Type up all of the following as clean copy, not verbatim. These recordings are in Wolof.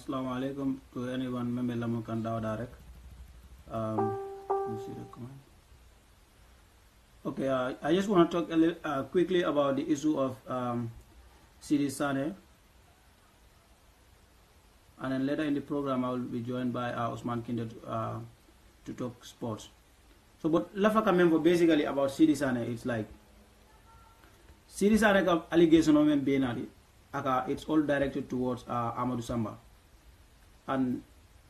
Assalamu alaikum to anyone member lamu kan daw direct. Let me see the comment. Okay, I just want to talk quickly about the issue of Sidi Sane, and then later in the program I will be joined by Osman Kinder to talk sports. So, but lafa kamembo basically about Sidi Sane, it's like Sidi Sane allegation of men benadi, it's all directed towards Amadou Samba. And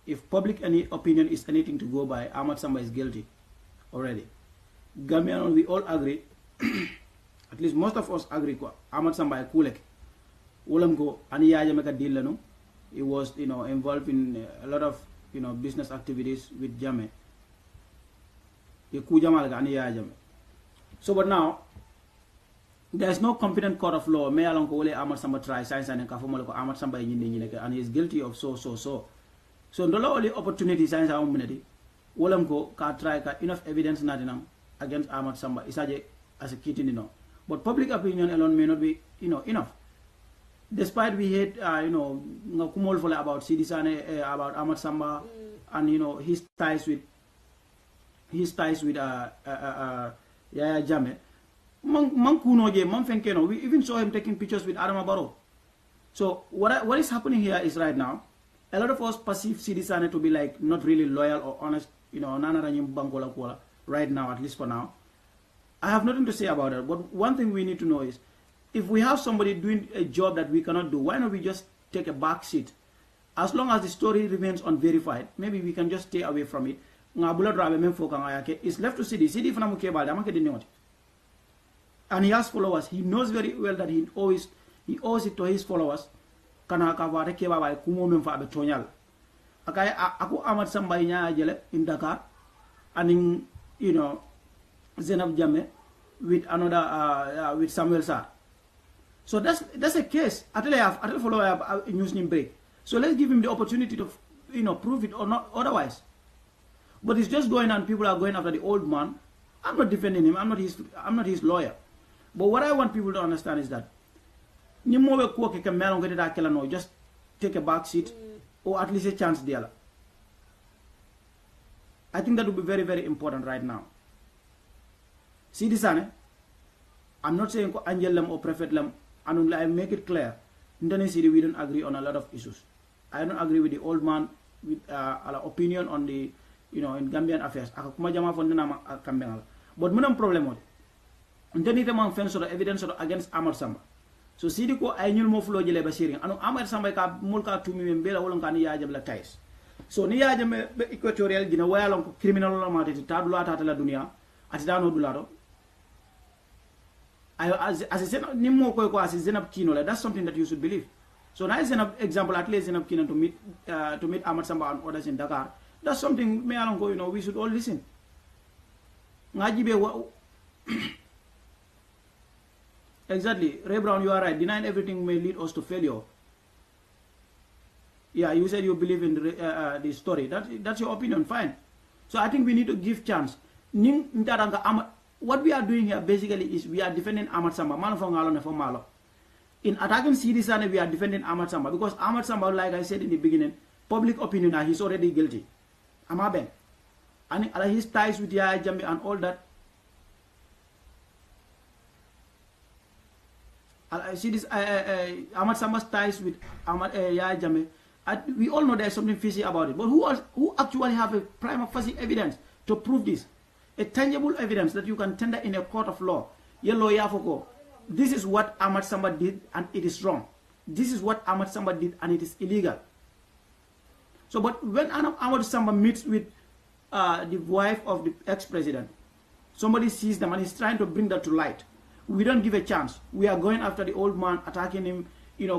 if public opinion is anything to go by, Amadou Samba is guilty already. Gambian, we all agree, at least most of us agree, Amadou Samba is kulek. Ulam go ani yaja make a deal lano. He was, involved in a lot of, business activities with Jammeh. So, but now, there is no competent court of law. May along ko Amadou Samba try science and kafumo ko Amadou Samba and he is guilty of so. So the law only opportunity science amunity. Wolam ko ka try ka enough evidence natinam against Amadou Samba isaje as a kitten. But public opinion alone may not be enough. Despite we hate kumol about Sidi Sane about Amadou Samba and his ties with Yaya Jammeh. We even saw him taking pictures with Adama Barrow. So what is happening here is right now, a lot of us perceive Sidi Sane to be like not really loyal or honest, right now, at least for now. I have nothing to say about it, but one thing we need to know is, if we have somebody doing a job that we cannot do, why not we just take a back seat? As long as the story remains unverified, maybe we can just stay away from it. It's left to Sidi. And he has followers. He knows very well that he owes it to his followers. Aku Amadou Samba in Dakar, and in Zeinab Jammeh with another with Samuel Sarr. So that's a case. I follow up news break. So let's give him the opportunity to prove it or not otherwise. But it's just going on. People are going after the old man. I'm not defending him. I'm not his lawyer. But what I want people to understand is that just take a back seat or at least a chance there. I think that would be very, very important right now. Sidi Sane, I'm not saying Angel Lam or Prophet Lam, and I make it clear, in Sidi we don't agree on a lot of issues. I don't agree with the old man with opinion on the in Gambian affairs. But my problem is that evidence against Amadou Samba. So Sidi ko ay ñul mo fulo jele ba siring anu Amadou Samba ka mulka tumi men bela wolon kan ya jam la tais. So ni ya jam be equatorial gina wayalon ko criminal la mate ta dula ta la dunia ati dano dulado. As I said, as Zeinab Kino, that's something that you should believe. So now Zeinab example, at least Zeinab Kino to meet Amadou Samba and others in Dakar. That's something me along go, we should all listen. Exactly. Ray Brown, you are right. Denying everything may lead us to failure. Yeah, you said you believe in the story. That's your opinion, fine. So I think we need to give chance. What we are doing here basically is we are defending Ahmad Samba. In attacking Sidi Sane, we are defending Ahmad Samba because Ahmad Samba, like I said in the beginning, public opinion, he's already guilty. Amaben. And his ties with Yaya Jammeh and all that. See this Ahmad Samba's ties with Yaya Jammeh. We all know there's something fishy about it. But who actually have a prima facie evidence to prove this? A tangible evidence that you can tender in a court of law. Your lawyer for this is what Ahmad Samba did and it is wrong. This is what Ahmad Samba did and it is illegal. So, but when Ahmad Samba meets with the wife of the ex-president, somebody sees them and is trying to bring that to light. We don't give a chance. We are going after the old man, attacking him,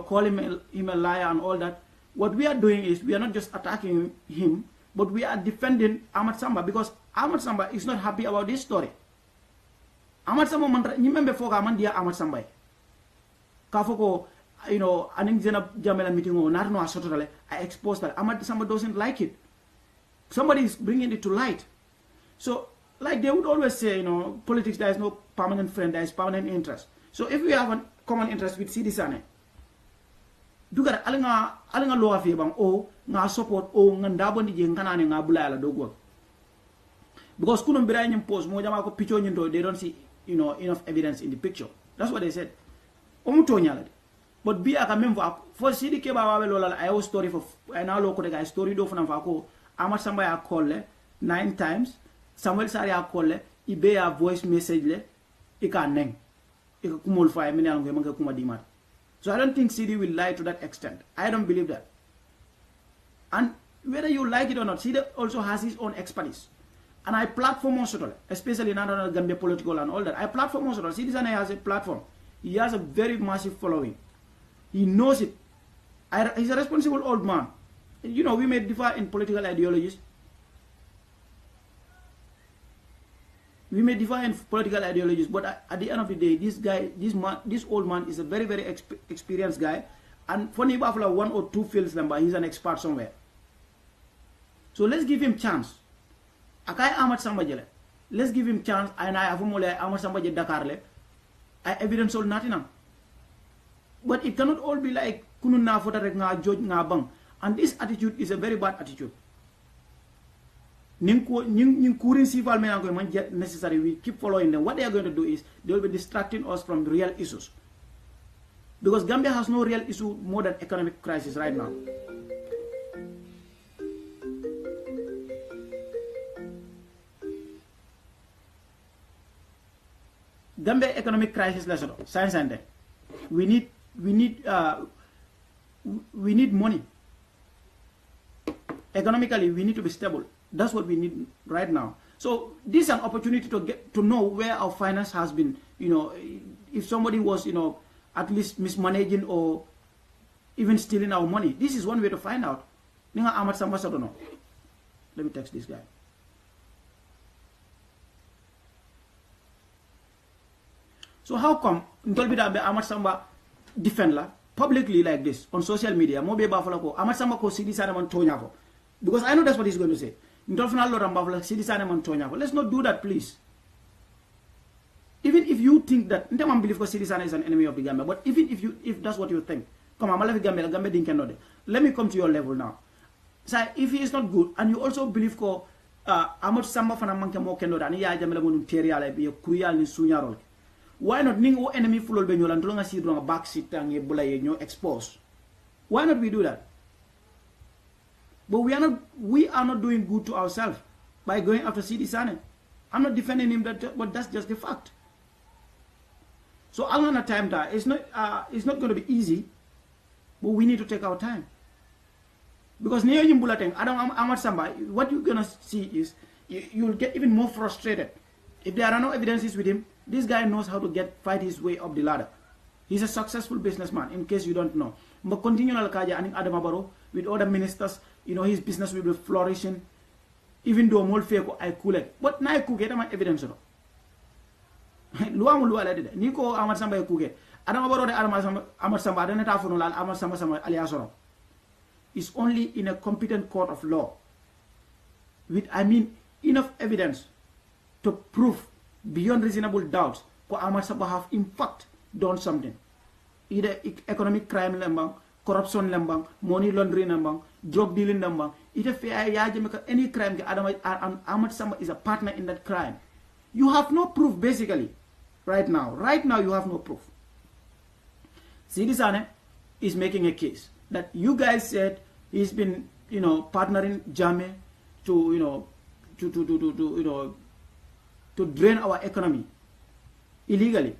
calling him a liar and all that. What we are doing is we are not just attacking him, but we are defending Ahmad Samba because Ahmad Samba is not happy about this story. Ahmad Samba remember for Ahmad Samba. Kafoko, aning Zainab Jammeh meeting or not no asotole, I exposed that. Ahmad Samba doesn't like it. Somebody is bringing it to light. So, like they would always say, politics, there is no permanent friend, there is permanent interest. So if we have a common interest with Sidi Sane, duga alinga lo afi bang o nga support o nga ndabo ndi kanane nga bulala dogo. Because kuno mbira nyim post mo jama ko picho nyinto, they don't see enough evidence in the picture. That's what they said. Omuto nyala. But be aka memvo for Sidi ke ba wawe lola I have story for na lo ko de story do fana fa ko Ahmad Samba ya call 9 times. Samuel Sari a call ibe a voice message le ika neng ika kumul fa mini algo manga kuma dimat. So I don't think CD will lie to that extent. I don't believe that. And whether you like it or not, CD also has his own expertise. And I platform also, especially in Gambia political and all that. I platform also. CD Sane has a platform. He has a very massive following. He knows it. He's a responsible old man. We may differ in political ideologies. We may differ in political ideologies, but at the end of the day, this old man is a very, very experienced guy. And for Nibafla 1 or 2 fields number, he's an expert somewhere. So let's give him chance. Akai Ahmad Samba jele. Let's give him chance. And I have Ahmad Samba je Dakar le. I evidence all nothing. But it cannot all be like kunun na fota rek nga judge nga bang. And this attitude is a very bad attitude. Necessary, we keep following them. What they are going to do is they will be distracting us from real issues. Because Gambia has no real issue more than economic crisis right now. Gambia economic crisis lesson. Science and we need money. Economically, we need to be stable. That's what we need right now. So this is an opportunity to get to know where our finance has been. If somebody was, at least mismanaging or even stealing our money. This is one way to find out. Ahmad Samba, I don't know. Let me text this guy. So how come Ahmad Samba defend la publicly like this on social media? Ahmad Samba ko Sidi Sane man tonya ko. Because I know that's what he's going to say. Let's not do that, please. Even if you think that, I don't believe Sidi Sane is an enemy of the Gambia, but even if that's what you think, come on, let me come to your level now. So if he is not good, and you also believe Ahmad Samba fana manke mo kendo da ni ya jamela mo teriala be kruyal ni sunyarol. Why not ningo enemy fulol be nyola ndonga si ndonga back seat tangi bulaye nyo expose? Why not we do that? But we are not doing good to ourselves by going after Sidi Sane. I'm not defending him, but that's just the fact. So Alana time that it's not going to be easy, but we need to take our time. Because near Yimbulating, Ahmad Samba, what you're gonna see is you'll get even more frustrated. If there are no evidences with him, this guy knows how to fight his way up the ladder. He's a successful businessman, in case you don't know. But continue and Adam Abaro with other ministers, his business will be flourishing. Even though more fair I cool it. But now I cook it, I'm evidence. Luamu Luala did. Nico Ahmad Samba cook it. Adam Abaro Ahmad Samba, I don't have Ahmad Samba Aliasoro. is only in a competent court of law with, I mean, enough evidence to prove beyond reasonable doubt that Amadou Samba have in fact done something. Either economic crime lembang, corruption lembang, money laundering lembang, drug dealing lembang. Either any crime, Amadou Samba is a partner in that crime. You have no proof basically. Right now you have no proof. Sidi Sane is making a case that you guys said he's been, partnering Jammeh to, to drain our economy illegally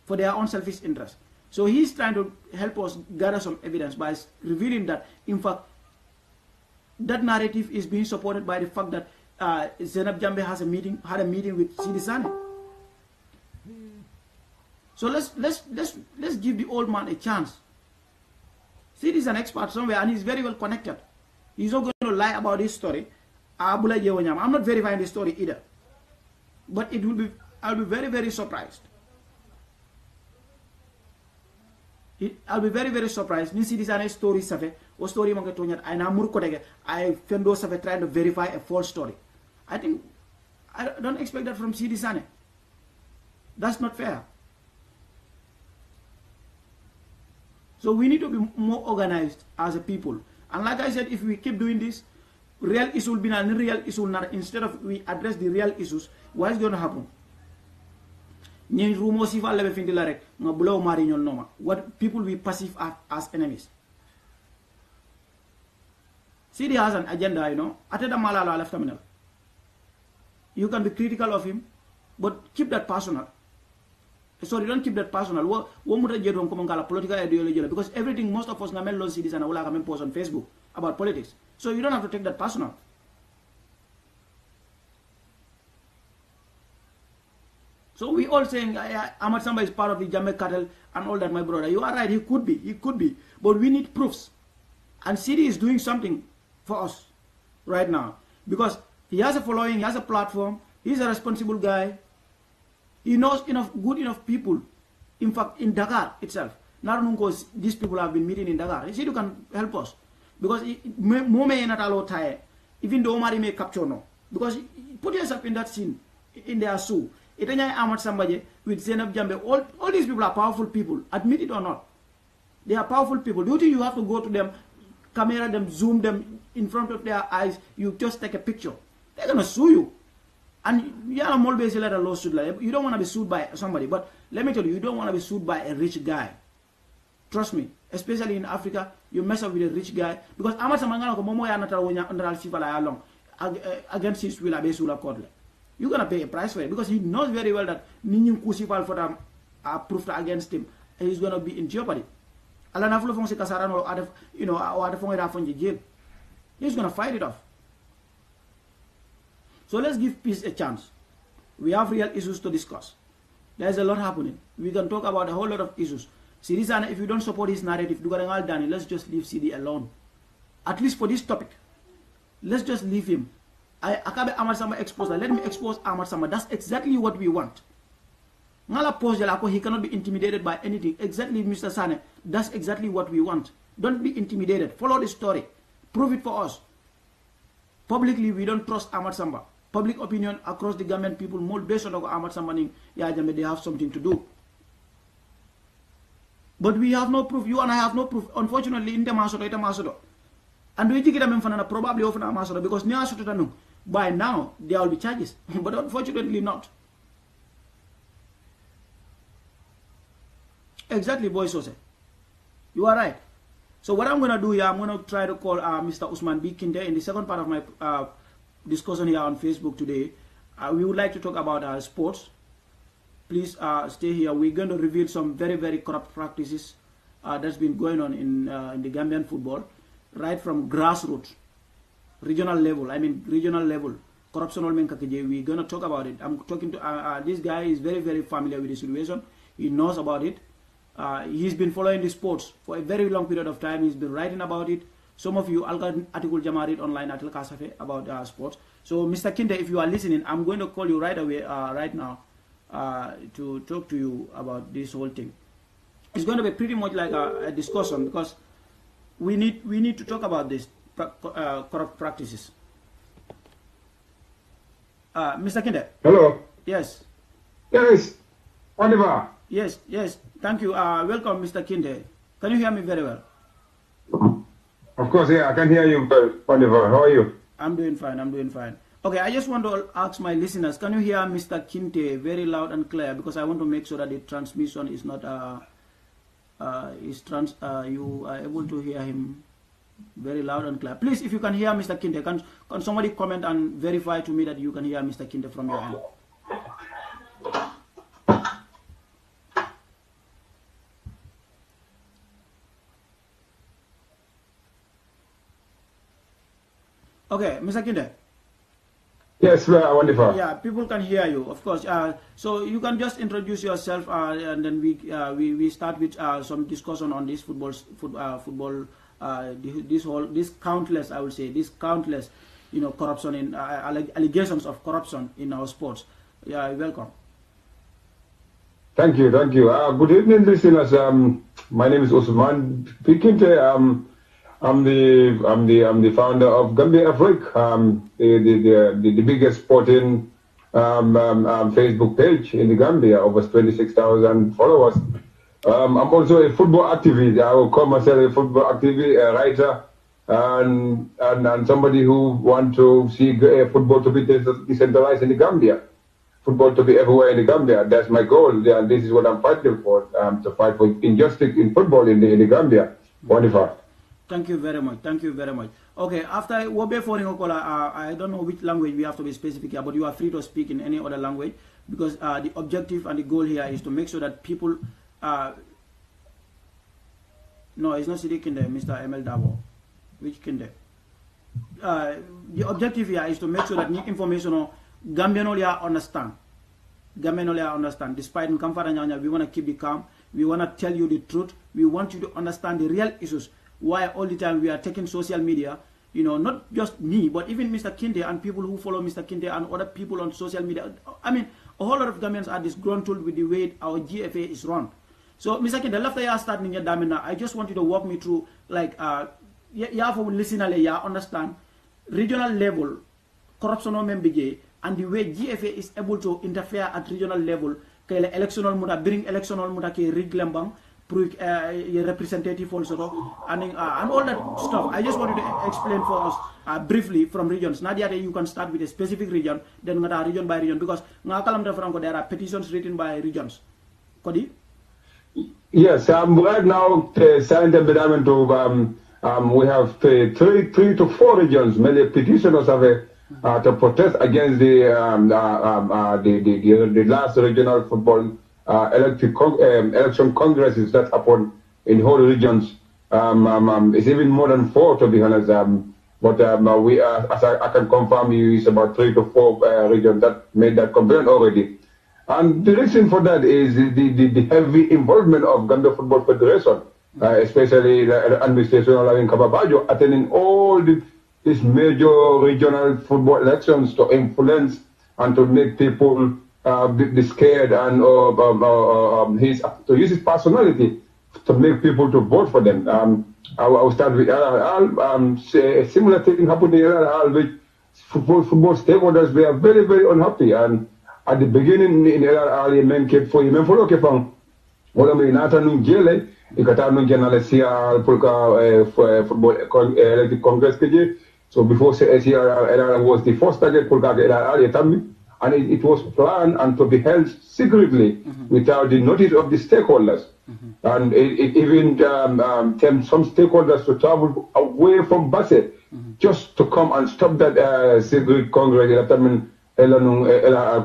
for their own selfish interest. So he's trying to help us gather some evidence by revealing that, in fact, that narrative is being supported by the fact that Zeinab Jammeh had a meeting with Sidi Sane. So let's give the old man a chance. Sidi is an expert somewhere and he's very well connected. He's not going to lie about his story. I'm not verifying the story either. But I'll be very, very surprised. I'll be very, very surprised. Ni Sidi Sane story safe, o story manke tonyat ay na mur ko tege ay fendo safe trying to verify a false story. I don't expect that from Sidi Sane. That's not fair. So we need to be more organized as a people. And like I said, if we keep doing this, real issues will be not real issue. Instead of we address the real issues, what is going to happen? What people we perceive as enemies. Sidi has an agenda, You can be critical of him, but keep that personal. Sorry, don't keep that personal. Political ideology, because everything most of us learn Sidi and post on Facebook about politics. So you don't have to take that personal. So we all saying Amadou Samba is part of the Jammeh cartel and all that, my brother. You are right, he could be. But we need proofs. And Sidi is doing something for us right now. Because he has a following, he has a platform, he's a responsible guy. He knows good enough people. In fact, in Dakar itself. Not because these people have been meeting in Dakar. He said you can help us. Because even though Omari may capture no. Because put yourself in that scene, in their shoe. Itanya Amadou Samba with Zeinab Jammeh. All these people are powerful people. Admit it or not. They are powerful people. Do you think you have to go to them, camera them, zoom them in front of their eyes? You just take a picture. They're going to sue you. And you don't want to be sued by somebody, but let me tell you don't want to be sued by a rich guy. Trust me, especially in Africa, you mess up with a rich guy because against his will, you're gonna pay a price for it because he knows very well that proof against him, and he's gonna be in jeopardy. He's gonna fight it off. So let's give peace a chance. We have real issues to discuss. There's a lot happening. We can talk about a whole lot of issues. Sidi Sane, if you don't support his narrative, let's just leave Sidi alone. At least for this topic. Let's just leave him. Akabe Amadou Samba exposed. Let me expose Amadou Samba. That's exactly what we want. He cannot be intimidated by anything. Exactly, Mr. Sane. That's exactly what we want. Don't be intimidated. Follow the story. Prove it for us. Publicly, we don't trust Amadou Samba. Public opinion across the government, people more based on Amadou Samba, they have something to do. But we have no proof. You and I have no proof. Unfortunately, in the Masodo. And we think it probably often Masodo because by now there will be charges. But unfortunately not. Exactly, boy Sose. You are right. So what I'm going to do here, I'm going to try to call Mr. Usman B. Kinde in the second part of my discussion here on Facebook today. We would like to talk about sports. Please stay here. We're going to reveal some very, very corrupt practices that's been going on in the Gambian football, right from grassroots, regional level, corruption. We're going to talk about it. I'm talking to this guy is very, very familiar with the situation. He knows about it. He's been following the sports for a very long period of time. He's been writing about it. Some of you, article Jamarit online at Kasafe about sports. So, Mr. Kinde, if you are listening, I'm going to call you right away, right now, to talk to you about this whole thing. It's going to be pretty much like a discussion because we need to talk about this corrupt practices. Mr. Kinde. Hello. Yes. Yes. Oliver. Yes. Thank you. Welcome, Mr. Kinde. Can you hear me very well? Of course, yeah, I can hear you, Oliver. How are you? I'm doing fine. Okay, I just want to ask my listeners, can you hear Mr. Kinte very loud and clear? Because I want to make sure that the transmission is not, you are able to hear him very loud and clear. Please, if you can hear Mr. Kinte, can somebody comment and verify to me that you can hear Mr. Kinte from your end? Okay, Mr. Kinde. Yes, wonderful. Yeah, people can hear you, of course. So you can just introduce yourself, and then we start with some discussion on this this countless, I would say, this countless, corruption in allegations of corruption in our sports. Yeah, welcome. Thank you. Good evening, listeners. My name is Osman Pikinte. I'm the founder of Gambia Africa, the biggest sporting Facebook page in the Gambia, over 26,000 followers. I'm also a football activist. I will call myself a football activist, a writer, and somebody who want to see football to be decentralized in the Gambia, football to be everywhere in the Gambia. That's my goal, and this is what I'm fighting for, to fight for injustice in football in the Gambia. Wonderful. Thank you very much. Okay, after Wobe Foringokola, I don't know which language we have to be specific here, but you are free to speak in any other language, because the objective and the goal here is to make sure that people... no, it's not Sidi Kinde, Mr. ML Dabo. Which Kinde? The objective here is to make sure that new information Gambianolia understand. Despite Nkamfara, we want to keep the calm. We want to tell you the truth. We want you to understand the real issues. Why all the time we are taking social media, not just me, but even Mr. Kinde and people who follow Mr. Kinde and other people on social media. I mean, a whole lot of Gambians are disgruntled with the way our GFA is run. So, Mr. Kinde, after you start in your damina, I just want you to walk me through, like, you have to listen and understand regional level, corruption and the way GFA is able to interfere at regional level, electional muda, bring electional muda ke riglembang, representative also, and all that stuff. I just wanted to explain for us briefly from regions. Nadia, you can start with a specific region, then region by region, because there are petitions written by regions. Kodi? Yes, right now, we have three to four regions. Many petitioners have to protest against the last regional football election congresses that happened in whole regions. It's even more than four, to be honest. But we, as I can confirm you, it's about 3 to 4 regions that made that complaint already. And the reason for that is the heavy involvement of Gambia Football Federation, especially the administration in Kababajo, attending all these major regional football elections to influence and to make people be scared and to use his personality to make people to vote for them. I will start with a similar thing happened in LRL, which football stakeholders were very, very unhappy. And at the beginning in LRL, men kept for him and follow Kepang. Wala may nata nung jele, ikata nung siya football elected congress keje. So before LRL was the first target pulka LRL yetami. And it was planned and to be held secretly without the notice of the stakeholders. And it even tempted some stakeholders to travel away from Basse just to come and stop that secret congress a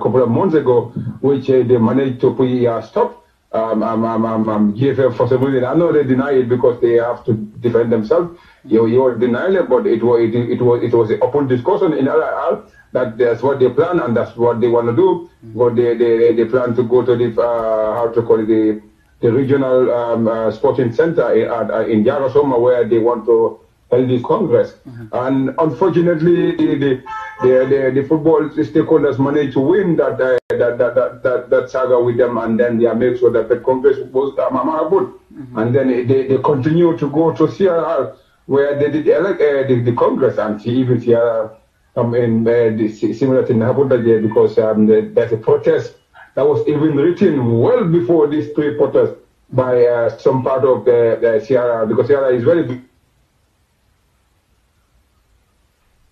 couple of months ago, which they managed to stop. GFF for some reason, I know they deny it because they have to defend themselves. You deny it, but it was an open discussion in LRL. That's what they plan and that's what they want to do. But they plan to go to the the regional sporting center in Yarosoma, where they want to hold this congress. And unfortunately, the football stakeholders managed to win that saga with them, and then they make sure that the congress was Mama Abud. And then they continue to go to CRR where they did the Congress, and she even similar thing happened there because there's a protest that was even written well before these three protests by some part of the Sierra, because Sierra is very big,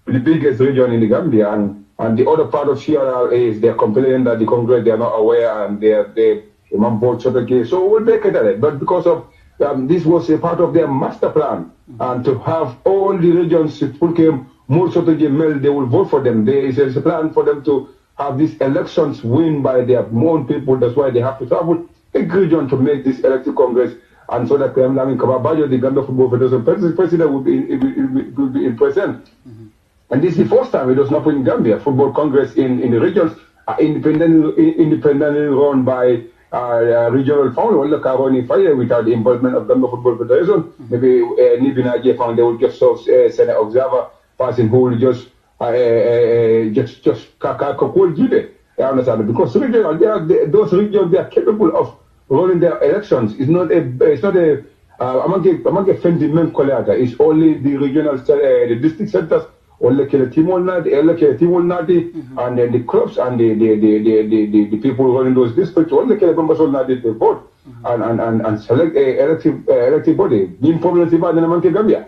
the biggest region in the Gambia, and the other part of Sierra is they're complaining that the Congress, they are not aware, and they vote sort of case. So we'll make it at it. But because of this was a part of their master plan, and to have all the regions became more sort of mel, they will vote for them. There is a plan for them to have these elections win by their own people. That's why they have to travel a region to make this elective Congress, and so that Kababayo, the Gambia Football Federation president, will be in present. And this is the first time it does not happen in Gambia. Football Congress in the regions are independently run by regional founder, without the involvement of Gambia Football Federation. Maybe Nibina Jefang, they will just serve Senate observer person who will just give. I understand, because regional, those regions, they are capable of running their elections. It's not a among the fundamental collector. It's only the regional, the district centers. And then the clubs and the people running those districts, they vote and select an elective body. Gambia.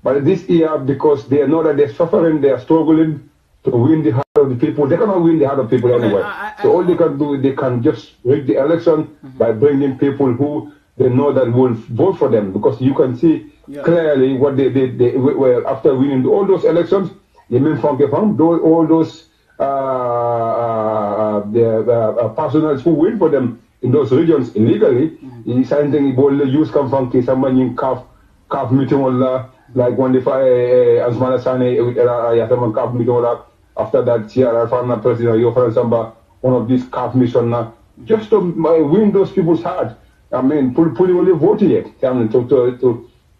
But this year, because they know that they're suffering, they are struggling to win the heart of the people. They cannot win the heart of people anyway. So all they can do, they can just rig the election by bringing people who they know that will vote for them, because you can see clearly what they well, after winning all those elections, all those personals who win for them in those regions illegally, use calf meeting like when they fire Asmana Sane calf meeting after that Sierra President Jammeh Samba, one of these calf mission just to win those people's heart. I mean, fully only voting it.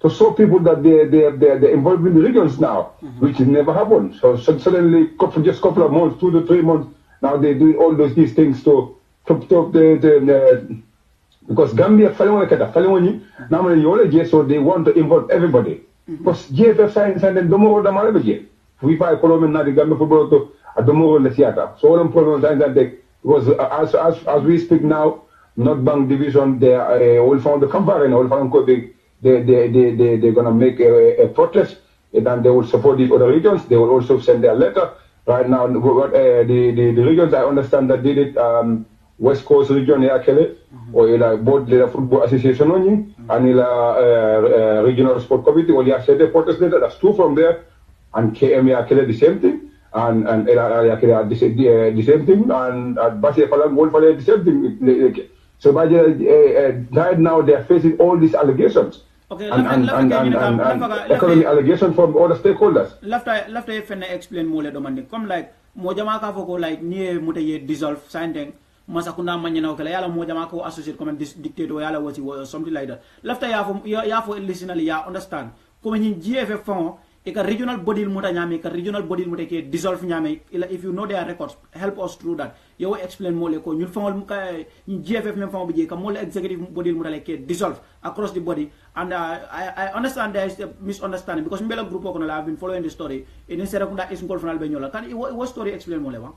To show people that they're involved in the regions now, which never happened. So suddenly, just a couple of months, 2 to 3 months, now they're doing all these things to because Gambia, so they want to involve everybody. Because GFF signs and then Domo the Marabi. We buy Colombia, the Gambia football to a Domo the theater. So all them problems that they, because as we speak now, North Bank Division, they all found the company and all found they're gonna make a protest, and then they will support the other regions. They will also send their letter. Right now, the regions I understand that did it, West Coast region Akele, or both the football association and the regional sport committee, or they said the protest letter. That's 2 from there, and KM Akele the same thing, and Akele the same thing, and Basia Falang Wolf the same thing. So by right now they are facing all these allegations. Okay, and economic allegations from all the stakeholders. Left if explain more demanding. Come like Mojama Kavoko like near Mutaye dissolve signing Masakuna Manina Yala Mojamako associate come and dictate or Yala or something like that. Left ya for listener ya understand. Coming in GFF phone. A regional body mutanyame, a regional body mutake dissolve nyame. If you know their records, help us through that. You will explain more. You found GFF member be more executive body mutake dissolve across the body. And I understand there is a misunderstanding because Mbela group I've been following the story. In Serakunda is called from Albanola. Can what story explain more?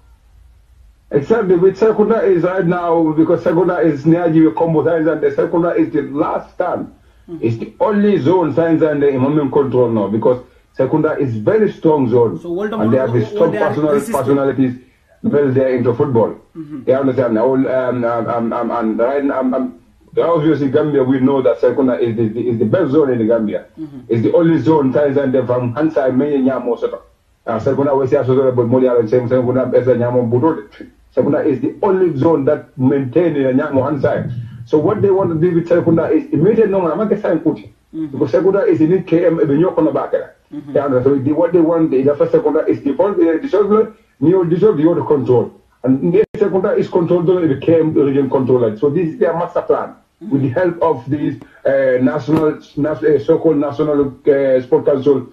Exactly, with Sekunda is right now because Sekunda is near you combo signs and the Sekunda is the last stand. It's the only zone signs and the imam control now because Sekunda is very strong zone, so and they have the strong personalities well there into football. They understand. And right now, obviously Gambia, we know that Sekunda is the best zone in the Gambia. It's the only zone ties and from Hansai many Nyamo Soto. Sekunda we say but Molia and Sekunda best Nyamo Budod. Sekunda is the only zone that maintains the Nyamo Hansai. So what they want to do with Sekunda is immediate no man sign put. Because Sekunda is in KM Ebenyo Konabaka. So what they want, the first Sekunda is the dissolve, the control. And the Sekunda is controlled by the KM region controller. So this is their master plan. With the help of these so-called National Sport Council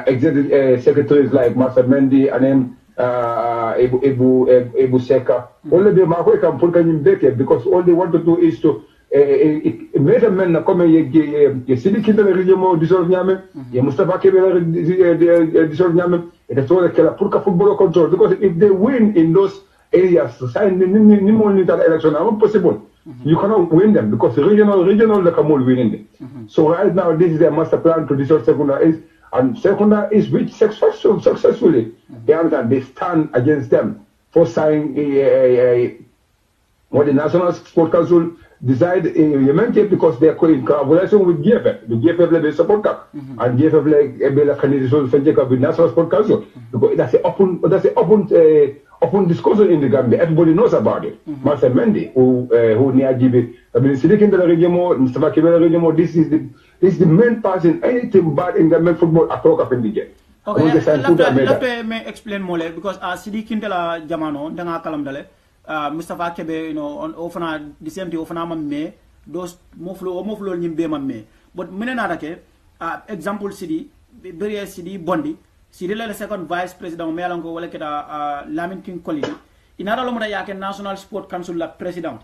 executive secretaries like Master Mendy and then Ebu Seka. Only the Marco can put in because all they want to do is to meta men comme ye Sidi Kinda regime dissolve nyame ye Mustafa Kebe dissolve nyame it is all kala pour ka football control because if they win in those areas sign ni mo ni that election are possible you cannot win them because regional the Kamul winning them. So right now this is their master plan to dissolve Sekunda is and Sekunda is which successfully they stand against them for signing what the National Sport Council decide implemented because they are in collaboration with GFF. The GFF level support cap and GFF level candidate with National Sport Council because that's an open discussion in the Gambia. Everybody knows about it. Master Mendy, who near GB, I've been sitting in the region, Mustafa Kibela region. This is the main person. Anything bad in Gambian football, I talk up in the game. Okay, let me explain more because Sidi Kintela Jamano, Danga Kalamdale. Mustafa Kebe, on often the same thing often me, those moflo nimbe me. But Minanake, example city, Beria City Bondi, City the second vice president Melango Waleketa Lamin King Colony, in Aralomada Yakan National Sport Council president.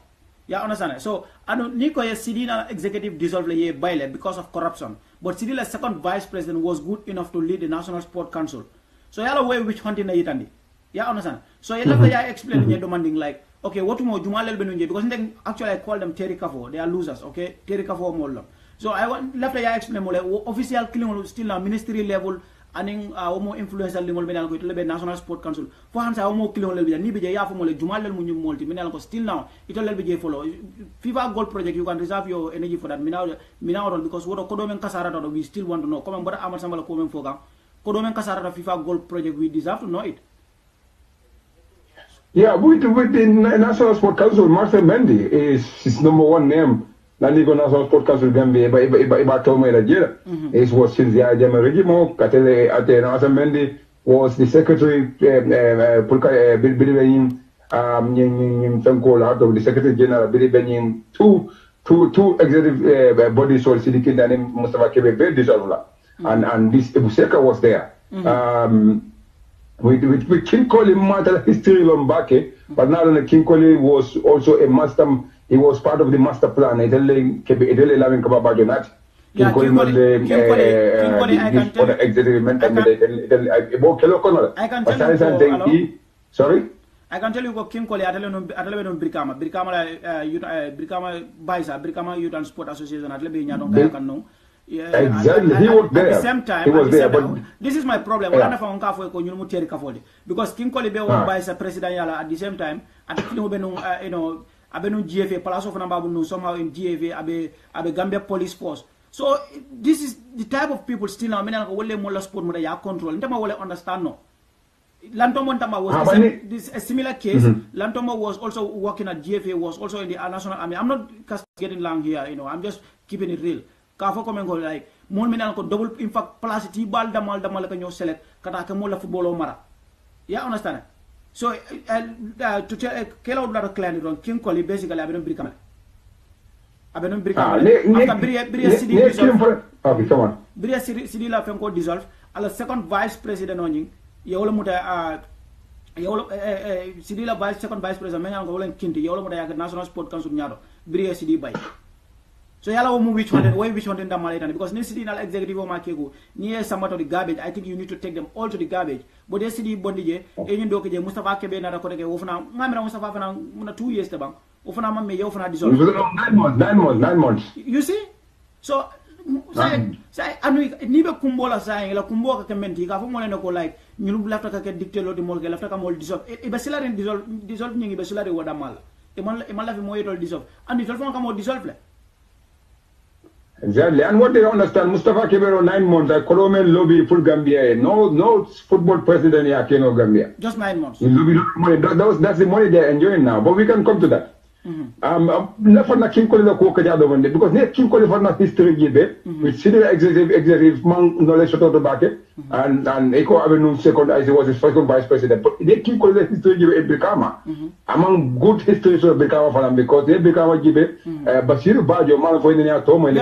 Yeah, understand. So I don't Nico City executive dissolved a baile because of corruption. But City the second vice president was good enough to lead the National Sport Council. So yellow way which hunting itandi. Yeah, understand. So I love the explain demanding like, okay, what more Jumalel Benunje because then actually I call them Terry Kafo. They are losers, okay? Terry Kafo Mollo. So I want left the explain more official killing still now ministry level and more influential level benal go to the National Sport Council. For hands I more killing level ni be ya for mole Jumalel Munyu multi menal still now it will be follow. FIFA Gold Project you can reserve your energy for that minao because what Kodomen Kasara we still want to know. Come on, but Amar Sambala Komen Foga. Kodomen Kasara FIFA Gold Project we deserve to know it. Yeah, with the National Sport Council, Marcel Mendy is his number one name. Nanigo National Sport Council Gambia, Iba Tome Nigeria. It was since the Jammeh Amadou Katele at Marcel Mendy was the secretary, Billy Benin, out of the Secretary General, Billy Benin, two executive bodies, so Sidiki and Mustafa Kebe, dissolved. And this Ebuseka was there. We King Koli matter history Lombake, but now King Koli was also a master. He was part of the master plan. King Koli, sorry. I can tell you what King Koli Ataleno Brikama Baisa, Brikama Youth and Sport Association at Lebi. Yeah, exactly. He was there. At the same time, but this is my problem. Because King Kolibe was president at the same time, at the Abenu GFA, Palace of Nababu, somehow in GFA, Abe Gambia Police Force. So this is the type of people still now. Mena wole mola sport mo ya control. Ntama wole understand no. Lantomo Ntama was this a similar case. Lantomo was also working at GFA, was also in the National Army. I'm not getting long here, I'm just keeping it real. Kafo komen like mon minal ko double in fact place ti bal damal ka ñoo select kata ka mo la football mara. Yeah, understand? So to tell kelo da clan ron King Koli basically abenon brikama. Abenon brikama. After Bria City dissolve. Okay, come on. Bria City la fen ko dissolve. Ala second vice president onying yewolo muta yewolo City la second vice president men ko wolen kinti yewolo muta ya National Sport Council ñado Bria City bay. So yala wo which one in the because ni city na executive o makego ni sama to the garbage. I think you need to take them all to the garbage. But they city bondi je e ñu doke je Mustafa Kebe na ko deke wofna ngamira Mustafa fana muna 2 years te bang wofna mamme yo fana dissolve 9 months. You see? So say anu ni be kumbola say la kumboka ke menti ka fo mo len ko like ñu lafta ka ke dicté lo di mol ke lafta ka mol dissolve e be silare dissolve ñi be silare wada mal e man la fi mo yetol dissolve andi tol fon ka mo dissolve le. Exactly, and what they don't understand, Mustafa Kebero 9 months, I Colombian lobby full Gambia, no football president here came of Gambia. Just 9 months. Money. That's the money they're enjoying now, but we can come to that. Because King Koli for not history give which senior executive man knowledge out of the market, and Eko Avenue second as he was his second vice president. But they King Koli history give Brikama among good histories of Brikama for them because they Brikama give Basiru Bajo man for India Tomo. He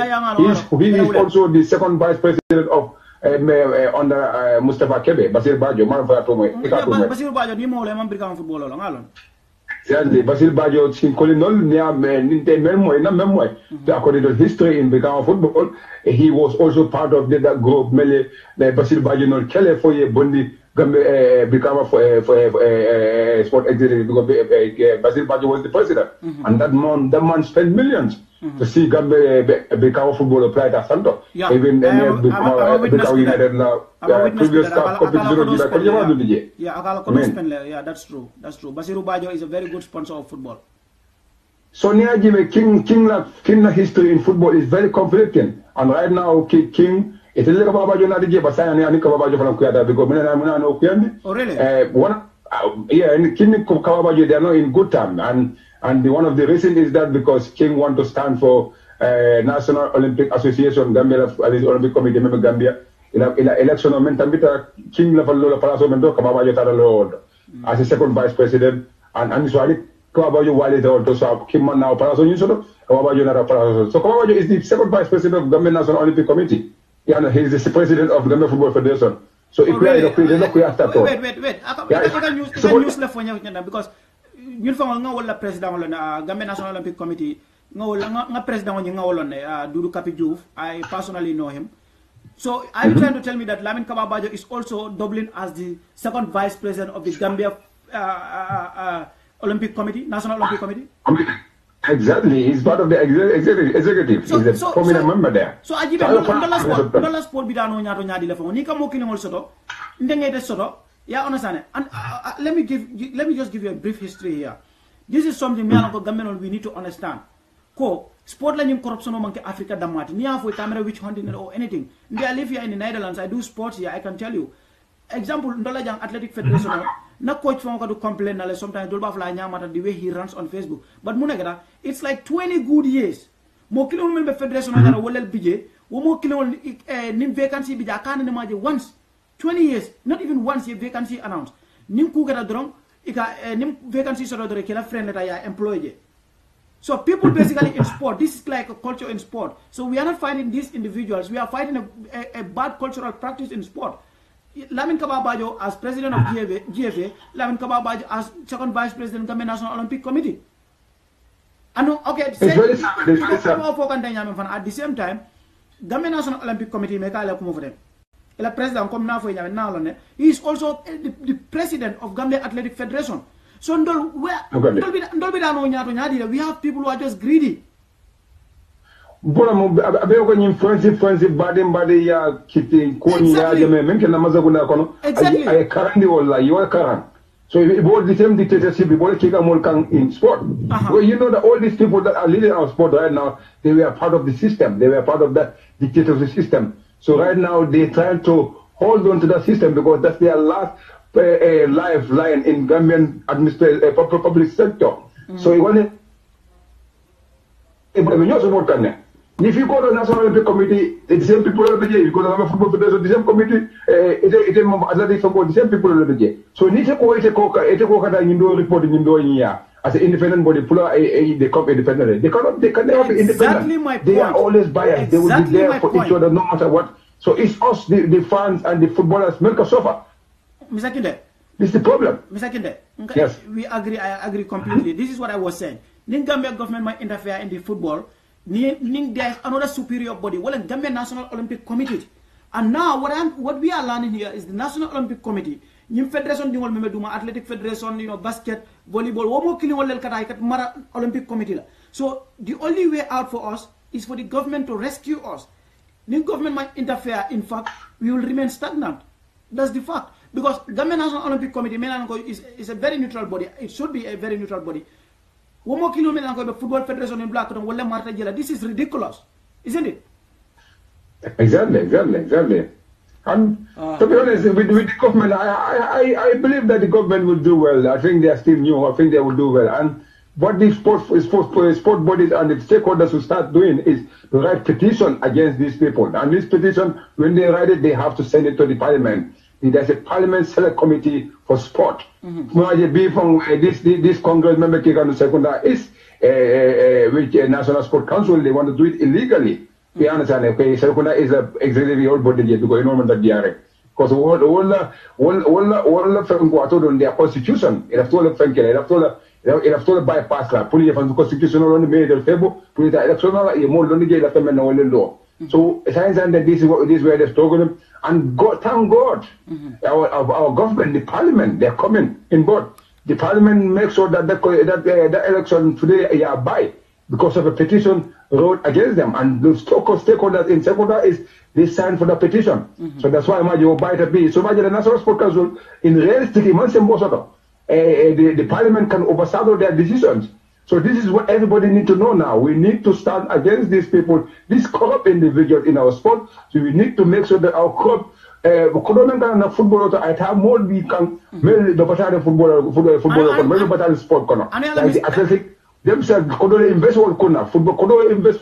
is also the second vice president of under Mustafa Kebe. Basiru Bajo man for Tomo. Basiru Bajo ni mo le man Brikama football lo ngalon. Exactly. Basil Bajo Sinkolinol, according to history in Bikama football, he was also part of that group, Mele, Basil Bajo Kele for ye Bundi, Bikama for sport executive, because Basil Bajo was the president. And that man spent millions to see Bikama football apply at Santo. Yeah. Even Bikama United now, previous cup, yeah, that's true. That's true. Basiru Bajo is a very good sponsor of football. So Jammeh, King history in football is very conflicting. And right now, King, it's a little Bajo not the game, but I need Bajo from Kuyada because I'm not no. Oh, really? And King Kawabajo, they are not in good time. And one of the reasons is that because King want to stand for National Olympic Association, Gambia, Olympic Committee, member Gambia. In election of Mentambita, King level Lola Palaso Mendo, Kababajo Taralo as a second vice president, and so I Kababajo Wale also Kim now Palaso Yusoto, Kababajo Nara Palaso. So Kababajo is the second vice president of Gambia National Olympic Committee. Yeah, he's the president of Gambia Football Federation. So if we are after wait. I can use left for you because you found no president of Gambia National Olympic Committee, no president of Dudu Kapi Diouf. I personally know him. So are you trying to tell me that Lamin Kababajo is also doubling as the second vice president of the Gambia Olympic Committee, National Olympic Committee? Exactly, he's part of the executive. He's a prominent member there. So I give dollar sport bidano nyato nyadi lefo. Nika mo kini soto. Ndengete soto. Yeah, understand it. And let me just give you a brief history here. This is something we need to understand. Ko sport la corruption among Africa damati. Niya for camera witch hunting or anything. I live here in the Netherlands. I do sports here. I can tell you. Example, Ndola Jang Athletic Federation. Na coach from to complain sometimes the way he runs on Facebook. But munagada, it's like 20 good years. Mo kilo member federation na wolel bije. Wo mo kilo nim vacancy bija kan na maje once. 20 years, not even once a vacancy announced. Nim ku gata drong ika nim vacancy so do kila friend that ya employee. So people basically in sport, this is like a culture in sport. So we are not fighting these individuals, we are fighting a bad cultural practice in sport. Lamin Kababajo as president of GFA, Lamin Kababajo as second vice president of the National Olympic Committee. And okay, at the same time, Gambia National Olympic Committee he is also the president of Gambia Athletic Federation. So we have people who are just greedy. Friendship, body, ya kiti, koni, ya jame, menke na mazaguna kono. Exactly. Ay karandi wala, you are karan. So if all the same dictatorship, if all kiga molkang in sport. Well, you know that all these people that are leading our sport right now, they were part of the system. They were part of that dictatorship system. So right now they try to hold on to that system because that's their last lifeline in Gambian public sector. So you want to. If you go to the National Olympic Committee, the same people are there. You go to the Football Federation, the same committee, the same people are there. So you need to go to reporting as an independent body, they come independently. They can never be independent. Exactly my point. They are always biased. They will be there for each other no matter what. So it's us, the fans and the footballers, make us suffer. Mr. Kinde. This is the problem. Mr. Kinde. Yes. We agree, I agree completely. This is what I was saying. Gambia government might interfere in the football. There's another superior body, well, the Gambia National Olympic Committee. And now what we are learning here is the National Olympic Committee. Nim Federation dingol meme duma Athletic Federation, basket, volleyball, womo kilingol lel kata ikat mara Olympic Committee la. So the only way out for us is for the government to rescue us. The government might interfere, in fact, we will remain stagnant. That's the fact. Because Gambia National Olympic Committee is a very neutral body. It should be a very neutral body. Football Federation in Black this is ridiculous, isn't it? Exactly. And to be honest, with the government, I believe that the government will do well. I think they are still new. I think they will do well. And what the sport bodies and the stakeholders will start doing is to write petition against these people. And this petition, when they write it, they have to send it to the parliament. There's a parliament select committee for sport. This Congress member is which National Sport Council, they want to do it illegally. We understand. Okay, Sekunda is a executive body because you know that because all the their constitution, it have told il a fatto bypass là, poi gli ha fatto costituzionale non meglio del febo, poi da electoral e molto non gli da femme non le law. So science and this is where they're struggling, and God, thank God, our government, the parliament, they're coming in board. The parliament makes sure that the election today are by because of a petition wrote against them, and the stakeholders in Senegal is they signed for the petition. So that's why you buy the bill. So the National Sport Council in realistic the parliament can overshadow their decisions. So this is what everybody need to know now. We need to stand against these people, these corrupt individuals in our sport. So we need to make sure that our corrupt football I have more we can the football sport corner. Like the athletic themselves invest football invest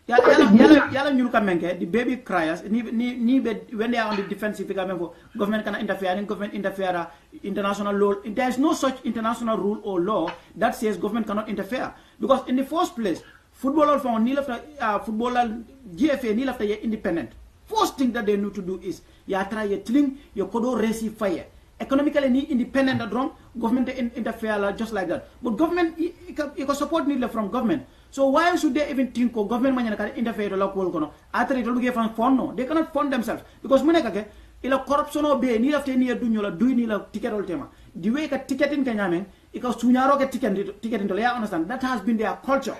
yala ñul kamenke the baby criers when they are on the defensive government can interfere, government interfere international law. There is no such international rule or law that says government cannot interfere, because in the first place football from footballer GFA ni lafta independent. First thing that they need to do is try tling your kodo resi fire economically ni independent at wrong government interfere just like that, but government you support need from government. So why should they even think of government man can interfere to local kono after it get from fund? No, they cannot fund themselves, because muneka ila corruption o be ni lafte ni du nyola du ni la ticket ol tema the way ka ticket in Kenya iko sunyaro ke ticket in ya understand that has been their culture.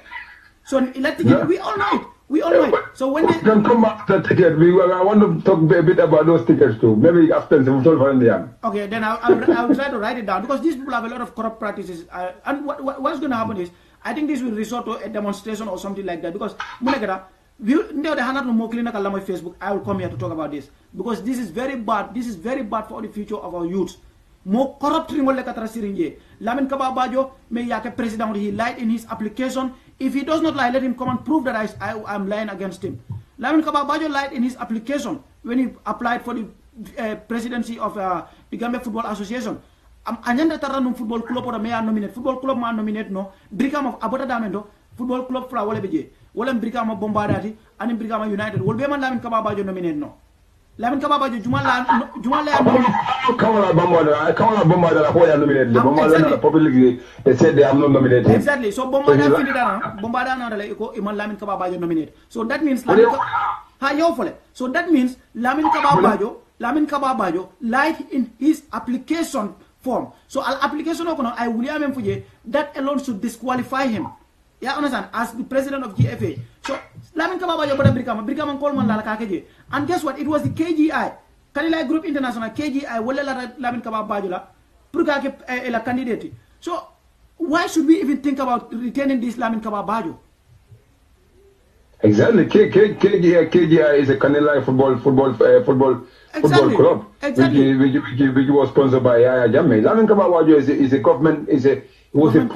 So ticket we all know it. We all know it. So when they can come back to ticket, I want to talk a bit about those tickets too. Maybe after the okay, then I'll try to write it down, because these people have a lot of corrupt practices. And what's going to happen is, I think this will resort to a demonstration or something like that, because Facebook, I will come here to talk about this, because this is very bad. This is very bad for the future of our youth. More corrupt Lamin Kababajo may yake president, he lied in his application. If he does not lie, let him come and prove that I'm lying against him. Lamin Kababajo lied in his application when he applied for the presidency of the Gambia Football Association. Anyanda taranum football club or may nominate football club man nominate no Brikam of Abota Damendo football club fra wala beje wala Brikam of Bombardati and Brikama United will be man Lamin Kababajo nominate no Lamin Kababajo Jumala Bombardara nominated publicly they said they have not nominated exactly. So Bombardana Iman Lamin Kababajo nominate, so that means so that means Lamin Kababajo lied in his application form. So application I William Fuje, that alone should disqualify him. Yeah, understand? As the president of GFA. So Lamin Kababajo Brikama Coleman Lalakaje. And guess what? It was the KGI, Kanilai Group International, KGI, Walla Lamin Kababajo, Purkake a candidate. So why should we even think about retaining this Lamin Kababajo? Exactly. KGI is a Kanilai football club, exactly. which was sponsored by Yaya Jammeh. Lamin Kababajo is a government, was a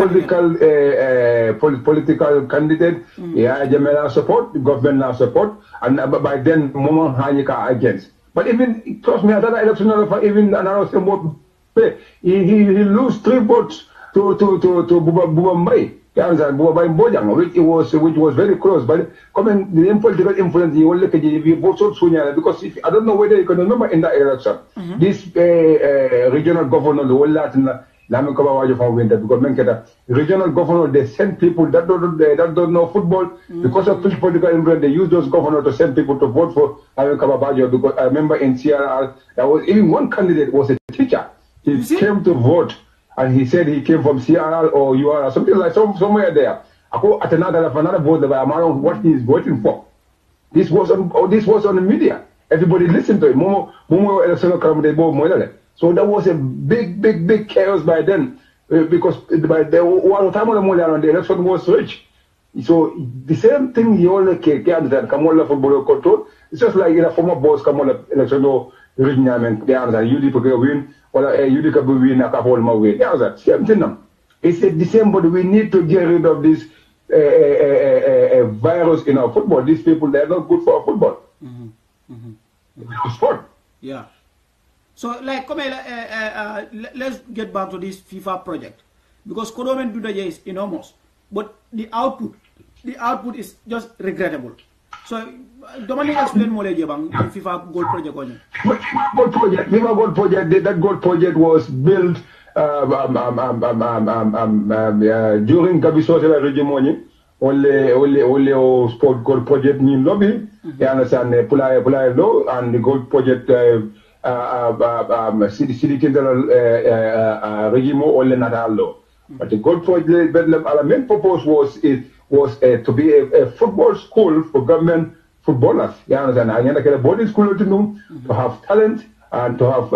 political candidate. Yaya Jammeh now support, the government now support, and by then Momo Hanyika against. But even, trust me, another election, even another he lose 3 votes to Buba Mbai. Which was very close, but coming the political influence, you will look at the vote sooner, because if I don't know whether you can remember in that election, this regional governor, the whole Latin Lamin Kababajo from winter, because regional governor, they send people that don't know football because of political influence. They use those governors to send people to vote for Lamin Kababajo. Because I remember in CRR, there was even one candidate was a teacher. He came to vote. And he said he came from CRL or UR, something like somewhere there. I go at another vote by amount what he is voting for. This was on the media. Everybody listened to it. So that was a big chaos by then, because by the one time on the election was rich. So the same thing you only can that Kamola football control. It's just like in a former boss Kamola election or Rijnaman, the answer you did win. You can win a couple more way. Same thing. It's the same, but we need to get rid of this virus in our football. These people, they're not good for our football. Sport. Yeah. So, like, let's get back to this FIFA project, because Kodomen Dudaye is enormous, but the output is just regrettable. So, Dominic explain more about FIFA goal project. FIFA goal project, that goal project was built during Gabi Social Regime, only sport gold project in lobby, you understand, Pulai Law and the gold project city regime only not law. But the gold project, the main purpose was to be a football school for government footballers. You understand? And you a boarding school to have talent and to have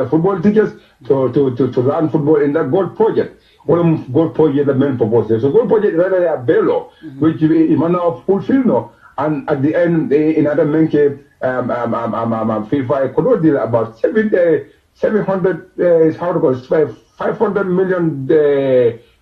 football teachers to learn football in that gold project. One gold project the main purpose. So gold project rather a bello, which we now fulfill no. And at the end, in other main case, FIFA could deal about 700 how to call it,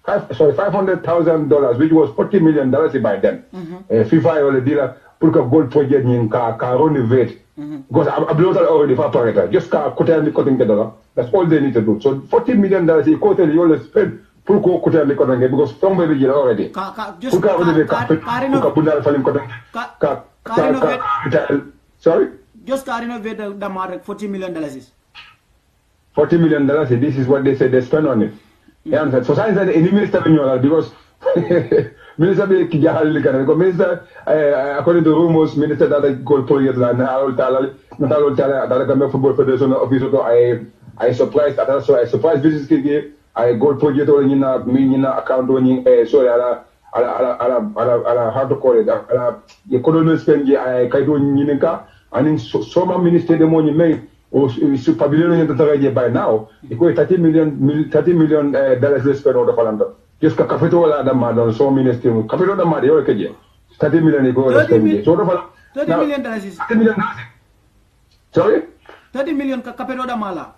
$500,000, which was $40 million by then. FIFA only deal put a gold project in car renovate. Because I blew that already for operator. Just car cutting the dollar. That's all they need to do. So $40 million you always spend. Because somebody did already. Sorry? Just car renovate the market $40 million. $40 million, this is what they say they spend on it. Yeah, so science and any minister because minister according to rumors, minister that gold project and football federation officer I surprised that also I surprised business I gold project in account sorry how to call it the colonel spend I kaito and so many minister the money made pavilion by now, $30 million less spent on the Falanda. Just capital the madam, so minister, capital the Mario Kaji. $30 million $30 million. $30 million. Sorry? $30 million capital the Mala.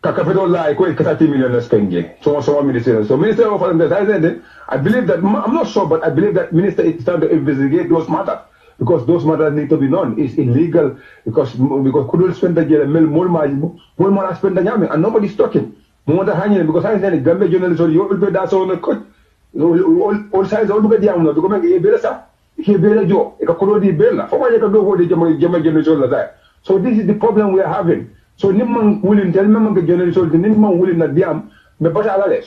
Capital like $30 million spending. So minister. So minister of Falanda, I believe that I'm not sure, but I believe that minister is trying to investigate those matters. Because those matters need to be known. It's illegal because couldn't spend the jail more money spend the Jammeh and nobody's talking. Because I said Gambia journalists you will be that's on the court. All sides all get down to make a better he better job. It could be better. For what you can do what the Jammeh journalists. So this is the problem we are having. So Nimman willing tell me the journalists Nimman willing not damn.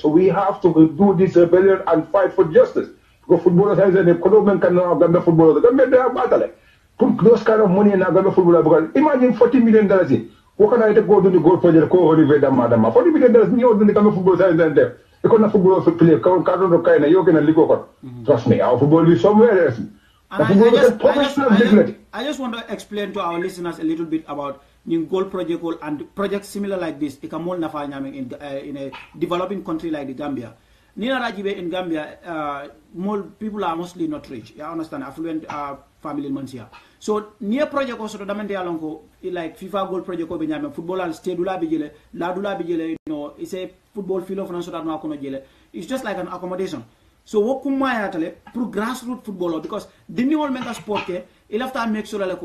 So we have to do this rebellion and fight for justice. Because footballers have said the Colombian cannot Gambia footballers. They have battle. Put those kind of money in a Gambia footballer because imagine $40 million. What can I go to the goal project? Madam, $40 million new than the Gambia football side than them. Because the football for play, can't kind of you can legal. Trust me, our football is somewhere else. I just want to explain to our listeners a little bit about new goal project and projects similar like this. In a developing country like the Gambia. Nina Rajibe in Gambia, more people are mostly not rich. You understand? Affluent family in Mansia. So near project also the Damante Alonco, like FIFA goal project of Benjamin, football and Stedula Bijele, Ladula Bijele, you know, it's a football field of Nasoda Jele. It's just like an accommodation. So what kumaya tale pro grassroots footballer because the new all make a sport il have to make sure like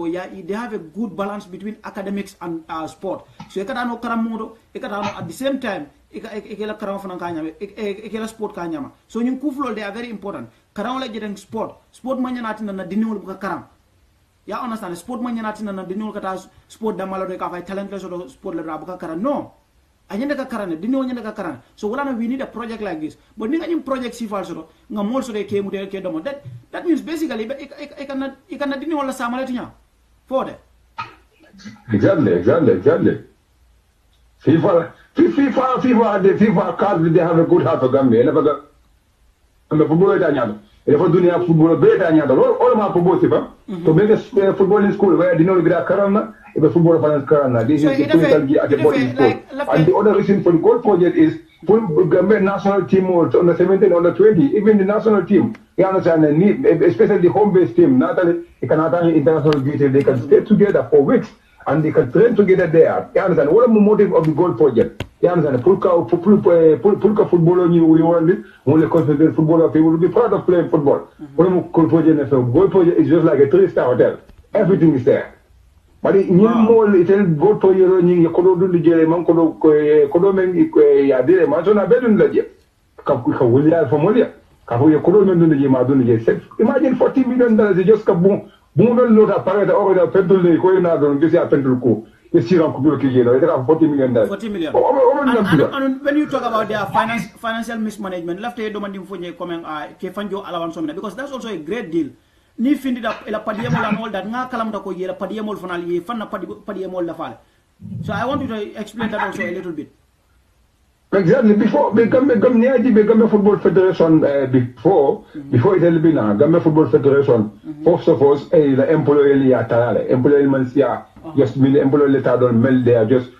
they have a good balance between academics and sport. So ekata karamodo, ekata at the same time ekela karam fana kanyama ekela sport kanyama. So nyum kuflo they are very important. Karam like getting sport manya natina na dinul buka karam. Ya understand sport manya natina na dinul kata sport damalo de ka fay talentless or sport le buka karam. No. So we need a project like this. But ninga project si falso nga molso de ke mutel ke domo. That means basically I cannot dini wala samaletinya. For that. Exactly. FIFA cards they have a good heart for Gambia. Never got the football itanyado. If dunia football better anyado. All my football sipa. To make a football in school where dino gra karana. If a football finance karana. This is the clinical at the boarding school. And the other reason for the goal project is full Gambia national team or under 17, under 20, even the national team. You understand the need, especially the home-based team. Not only international duty, they can stay together for weeks and they can train together there. You understand? What is the motive of the goal project? You understand? Pulka football on you want it. Only concentrate football people will be proud of playing football. What is the goal project? Goal project is just like a 3-star hotel. Everything is there. But in more little go to your running, you could do the Jeremy, could make a day, Mazona Bedun Legend. Kapuka from Molia. Kapuya Kuroman the Madun. Imagine $40 million just kaboom. Boom, load of parade over the petrol, the Koyana, and this happened to go. you see them you know, they have $40 million. 40 million. And when you talk about their financial mismanagement, left a domanding for you comment kefanjo allowance because that's also a great deal. Ni findi da la padiemol and all that nga kalam da ko yela padiemol fanal ye fanna padiemol la fale. So I want you to explain that also a little bit. Exactly. Before become Football Federation before it had been Gambia Football Federation. First of all, the employee employee mansia just mean employee letter don't meld there just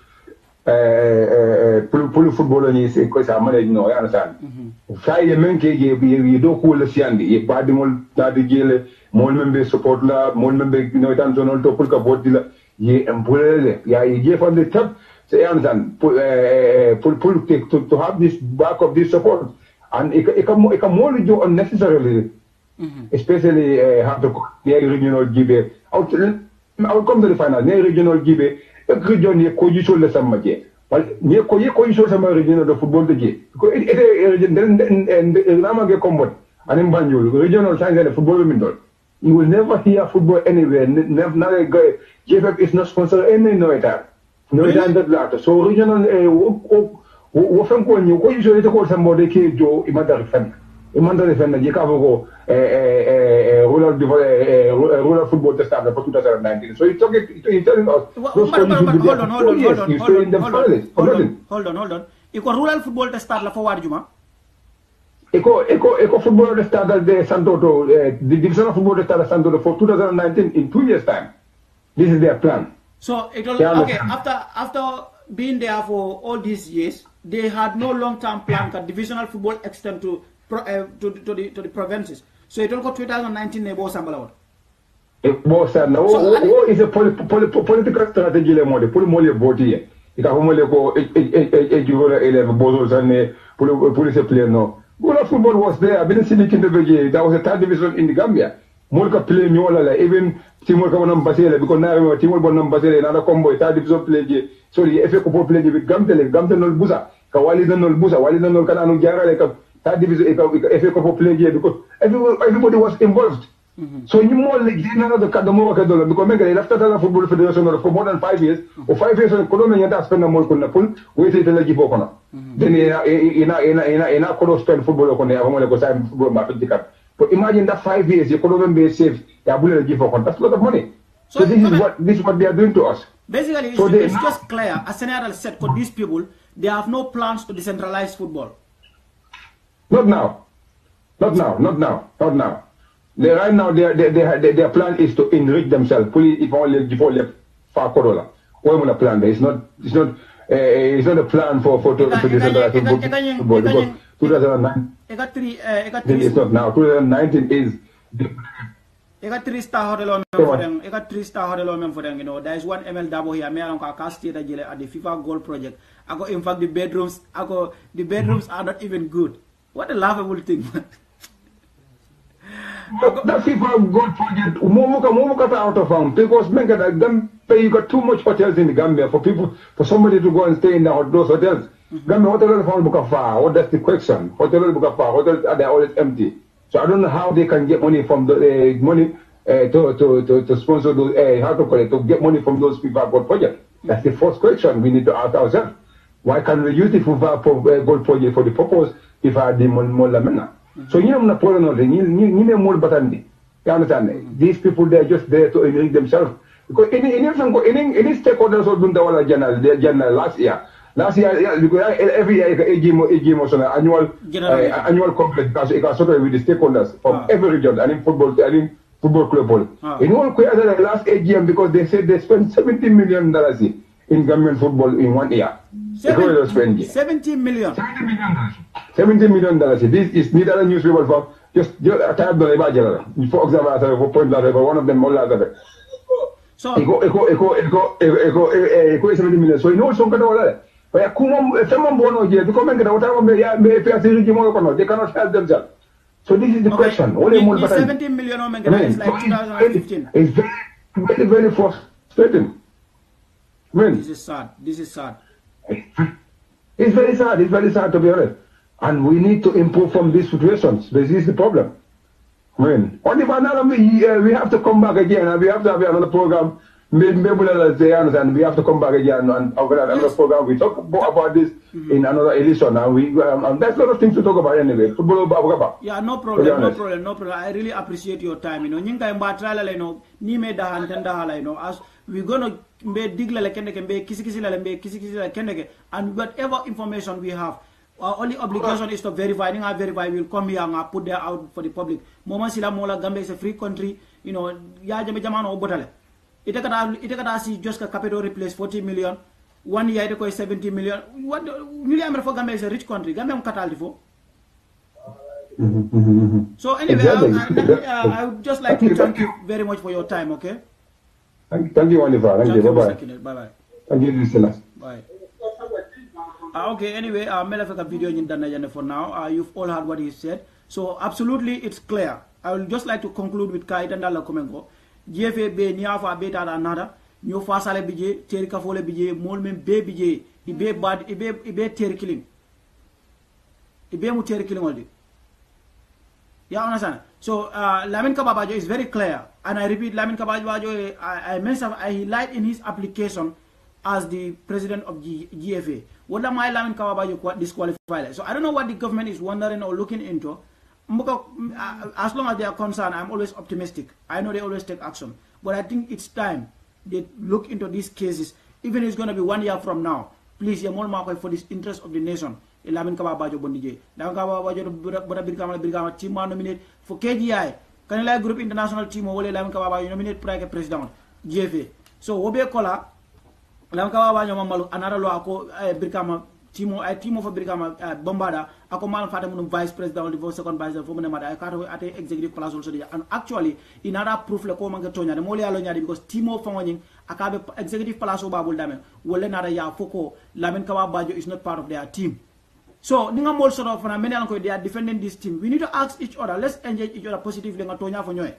pull football on is because I manage no you understand. Try the men you don't cool the siandi ye badi mol tadi gele mol member support la mol member you know dan zonal to pull ka vote la ye employee ya ye from the top. So you understand, to have this back of this support, and it can more do unnecessarily, especially have the near regional GB. I'll come to the final. Near regional GB, a region near Koyisol the Samaje. But near Koyisol Sama regional the football the G. Because it and Ramage Combat and in Banjul, regional science and the football window. You will never hear football anywhere. Never JFF is not sponsored any no at no, that so regional wofan ko ni ko iso ite ko sambo de ke jo imanda defend je ka go rural football test for 2019 so it's okay it's telling us hold on iko rural football test la for warjuma Eco football test de Santo the divisional football test Santo for 2019 in 2 years time. This is their plan. So it will okay after being there for all these years, they had no long-term plan that divisional football extend to the provinces. So it will go 2019 nebo Sambala. What is a political strategy le mode pour mole boti e ka mole ko e juro eleve bozos and police player no. Good football was there. I've been seeing it in the VG. That was a third division in the Gambia. Molka play nyola even Timor Kabanam Basile because now Timor Bonam Basile another combo third division play so the FA Cup play with Gamtel no Busa Kawali no Busa Wali no Kananu Jara like a third division FA Cup play because everybody was involved. So you more like the Kadamova Kadola because they left the football federation for more than 5 years or 5 years in Colombia that spend more Kunapul wait till the Gipokona. Then in a Kodo spend football on the football market. But imagine that 5 years, your Colombian base safe, they are willing to give for that's a lot of money. So this is what they are doing to us. Basically, it's just clear. As Senegal said, for these people, they have no plans to decentralize football. Not now. Right now, their plan is to enrich themselves. If only before far Corolla. What will plan? It's not a plan for to decentralize football because 2009. It's not now. 2019 is. I got 3-star hotel for them. I got 3-star hotel for them. You know, there is one ML Dabo here. Me and I stay at the FIFA Gold Project. In fact, the bedrooms are not even good. What a laughable thing. That FIFA Gold Project, Momuka out of town because them pay. You got too much hotels in the Gambia for somebody to go and stay in those hotels. Gambia hotel found Bukafa. What that's the question? Hotel Bukafa. Hotels are always empty. So I don't know how they can get money from the to sponsor those how to call it to get money from those FIFA Gold Project. That's the first question we need to ask ourselves. Why can't we use the FIFA Gold Project for the purpose if I did more lamina? So you know not you more batandi. You understand? These people they are just there to enrich themselves. Because any stakeholders also do the general last year. Last year, because every year, annual conference, because it was sort of with the stakeholders from every region, and in football club. In all, the last AGM, because they said they spent $70 million in Gambian football in 1 year. $70 million. $70 million. This is neither a newspaper from just a type of the for example, for point one of them all. So, echo 70 million. So, you know, some kind of they cannot help themselves. So this is the question. The 17 million is like 2015. It's very, very frustrating. This is sad. It's very sad. It's very sad to be honest. And we need to improve from these situations. This is the problem. Only for another we have to come back again and we have to have another program and we have to come back again and organize another program. We talk about this in another edition, and there's a lot of things to talk about anyway. Yeah, no problem. I really appreciate your time. You know, nyinga mba trial la no ni me da han tanda hala, you know, as we gonna be digla la kende ke be kisi la kende ke, and whatever information we have. Our only obligation is to verify. We'll come here and put that out for the public. Moma sila mola Gambia is a free country. You know, ya Jammeh jamano obotale. Ite kata see just a capital replace 40 million. 1 year it 70 million. What William for Gambia is a rich country. Gambia katal for. So anyway, I would just like to thank you very much for your time. Okay. Thank you, Wonderful. Thank you. Bye bye. Thank you, listeners. Bye. Okay, anyway, Melafeka video for now. You've all heard what he said. So absolutely it's clear. I will just like to conclude with Kai Tandala Komengo. GFA be Niafa beta another. New Fasale BJ, Terika Fole BJ, Molmen Bay BJ, Ibe bad, Ibe Terry killing. Ibe mu Terry killing all day. Yeah, understand? So Lamin Kababajo is very clear. And I repeat, Lamin Kababajo, I mentioned, he lied in his application as the president of GFA. What am I Lamin Kababajo disqualified? So I don't know what the government is wondering or looking into. As long as they are concerned, I'm always optimistic. I know they always take action. But I think it's time they look into these cases. Even if it's going to be 1 year from now. Please, for this interest of the nation. Lamin Kababajo Bondije. Lamin Kababajo Birkama team nominate for KGI. Kanila Group International Team Lamin Kababajo nominate President GFA. So Obe Kola Lamin Kababajo Mamalu another law Birkama Timo for Birkama Bombada, Akomal Fatamun Vice President, the second Vice for Munamada, I can't at the executive class also. And actually, in other proof, like Omangatonia, the Molia Lonyadi, because Timo Fawning, Akabe executive Palaso Babul Dame, will another Ya Foko, Lamin Kababajo is not part of their team. So, Ningam also of many uncle, they are defending this team. We need to ask each other, let's engage each other positively. Ngatonya for Noe.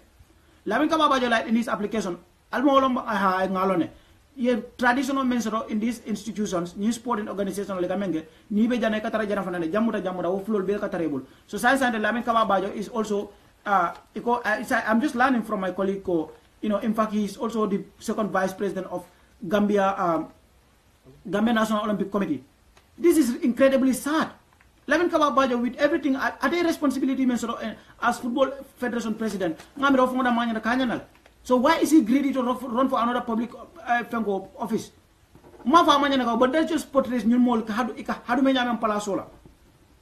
Lamin Kababajo, like in his application, Almolom Ngalone. Traditional mentor in these institutions, new sporting organization like Amenge, Nibe Jane Katara Janafanane, Jamuda, Uflul Belkatarable. So Science and Lamin Kababajo is also I'm just learning from my colleague, in fact he is also the second vice president of Gambia National Olympic Committee. This is incredibly sad. Lamin Kababajo with everything are they responsibility mentor as football federation president. So why is he greedy to run for another public office? But that's just portrays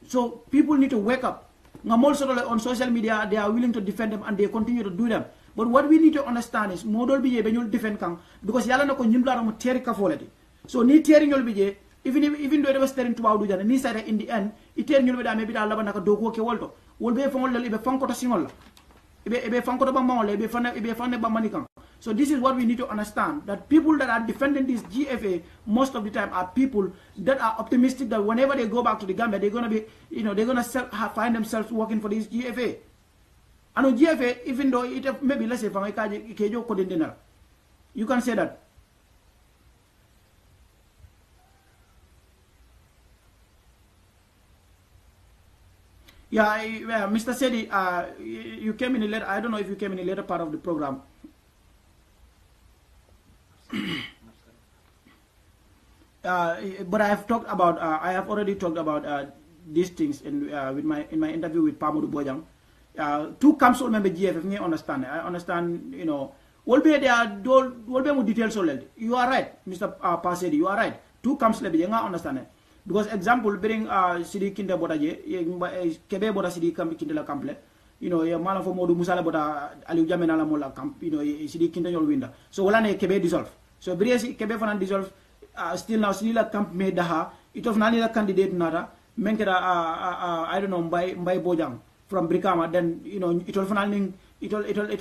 So people need to wake up. On social media, they are willing to defend them and they continue to do them. But what we need to understand is model be when defend kang because yala na ko nyimla mo teri ka folati. So ni teri nyol bije even though they was tearing to bawdu jana ni sare in the end it teri nyol be da maybe da laba naka doko ke wolto. Wol be fongol le be fanko to singol. So this is what we need to understand, that people that are defending this GFA most of the time are people that are optimistic that whenever they go back to the Gambia, they're going to be, they're going to find themselves working for this GFA. And GFA, even though it maybe let's say you can say that. Yeah, Mr. Sedi, you came in a later. I don't know if you came in a later part of the program. But I have talked about. I have already talked about these things in my interview with Pamudu Bojang. Two camps all member GFF. Me understand. I understand. Will be there. Will be more details already. You are right, Mr. Pasedi. You are right. Two camps level. You understand. Because example, bring Sidi Kinde Bodaje, Kebe Boda Sidi Kindela Cample, ya Mala for Modu Musala Boda Aliu Jamena Mola Camp, Sidi Kinde Winda. So Walane Kebe dissolve. So Briasi Kebe Fanan dissolve, still now Sila Camp made Daha, it was Nanila candidate Nada, Menkera, I don't know, by Bojang from Brikama, then, it was Fananing, it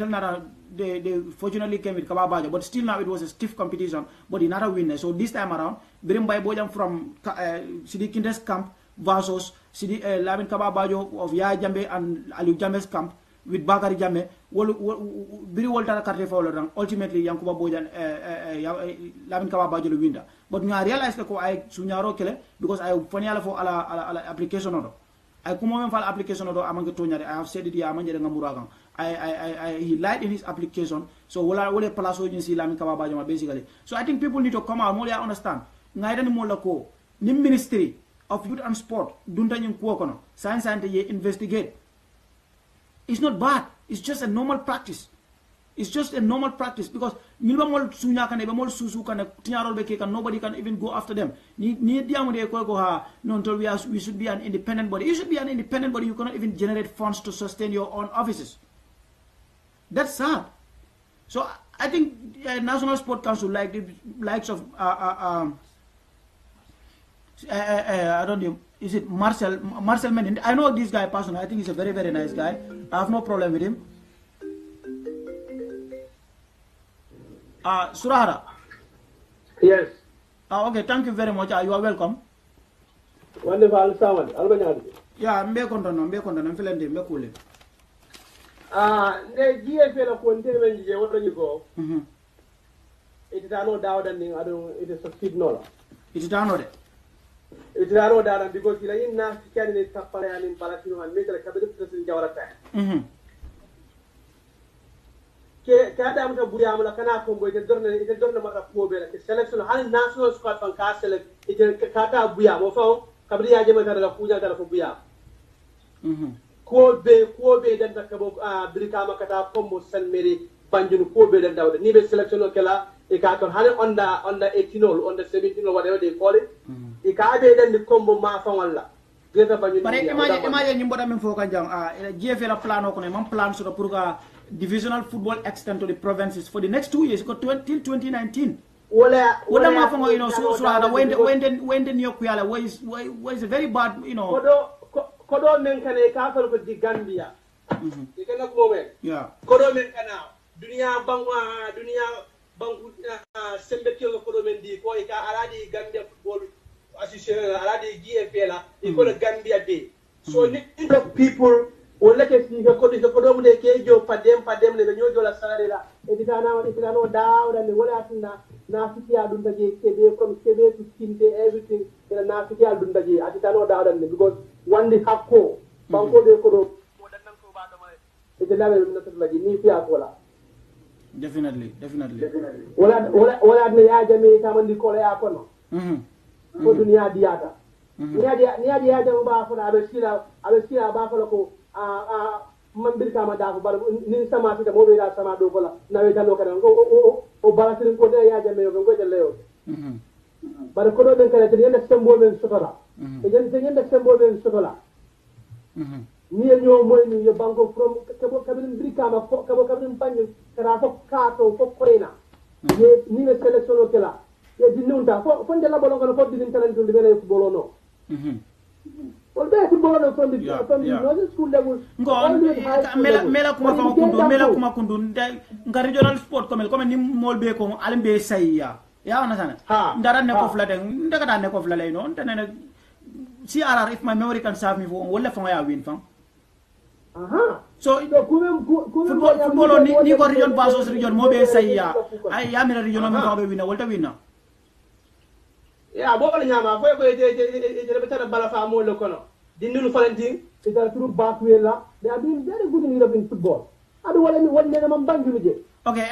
Nada, they fortunately came with Kababaja, but still now it was a stiff competition, but in another winner. So this time around, Birim by Bojang from Sidi Kindes camp versus Sidi Lamin Kababajo of Yaya Jammeh and Aliu Jammeh's camp with Bakari Jammeh. Biri Walter Karte Fowler, ultimately Yankuba Bojan Lamin Kababajo winner. But I realized that I Sunyaro Kele because I Faniala for ala application order. I come on file application do amange tonyare. I have said it ya amanje nga muragan. He lied in his application. So wala place agency la mi kababa jama basically. So I think people need to come out more understand. Ngaida ni mola ko ni Ministry of Youth and Sport dunta nyim ko kono. Science ye investigate. It's not bad. It's just a normal practice. It's just a normal practice because nobody can even go after them. We should be an independent body. You should be an independent body. You cannot even generate funds to sustain your own offices. That's sad. So I think National Sport Council, like the likes of I don't know, is it Marcel Menin? I know this guy personally. I think he's a very, very nice guy. I have no problem with him. Surahara. Yes. Okay, thank you very much. You are welcome. Wonderful, Sawan. Albanyadi. Yeah, I'm feeling them. Cool. The GFL when you go. It is no doubt and it is succeed no. It is done. It is no doubt because you are in Nazi candidate and in Palestine and make a cabinet president in Jawarata. Kada amta buriya mala kana ko boy ite dorna maka ko be la selection hal national squad fan ka select ite kata buya mo fa kabri ya jema tara la kuja tara ko buya ko be dan ta ko brika makata kombo san meri banjun ko be dan dawde ni be selection kala e ka ton hal onda 18 or onda 17 or whatever they call it e ka be dan di kombo ma fa wala geta banjun pare imagine nyimbo dam fo kan jang GFL plano ko ne mam plan so pour ga divisional football extend to the provinces for the next 2 years, till 2019. Wala mafango, you know, so when the New Kuyala, where is a very bad, you know. Kodo menkane kafal ko di Gambia. You cannot moment. Yeah. Kodo menkana dunia bangu sembe kyo kodo mendi ko ika aladi Gambia football association aladi GFL iko the Gambia day. So people wala ke siga ko di ko do mu de ke jo padem le nyojo la salary la e ditano dawda ni wala tinna na fiti adun daje ke be from kebe to kinte everything ila na fiti adun daje atitano dawda ni because one day hakko banko de ko do mo dan nan ko ba do ma e de lawe min to laji ni fi akola definitely wala ne ya jame tamandi ko la akono ko dunia diata ni ya jame ba fona abe sila ba fona ko man bir kama da ko bar ni sama fita mo be da sama do ko la nawe tan ko dan o balasirin ko de ya jame ko de leyo bar ko do ben kala te yenda sembo men sotola e yenda sembo men sotola ni ñoo moy ni yo banko from kabo kabin bir kama ko kabo kabin panni kara ko kato ko korena ni me selection o kala ye dinunta fo de la bolon ko fo din talent de bele football no football no from the school level mela kuma kundu nga regional sport comme ni mol be ko alimbe sayya ya wana sana ndara ne ko flade ndaga da ne ko flale non tanene si arar if my memory can serve me for wala fa ya win fam so football ni ko region versus region mo be sayya ay ya mera region mo fa be wina wolta wina ya bo ko nyama fo ko je betara bala fa mo le kono di nulu Valentin ita turu Bakwela they are doing very good in European football adu wala ni wonne na mambanjulu je. Okay,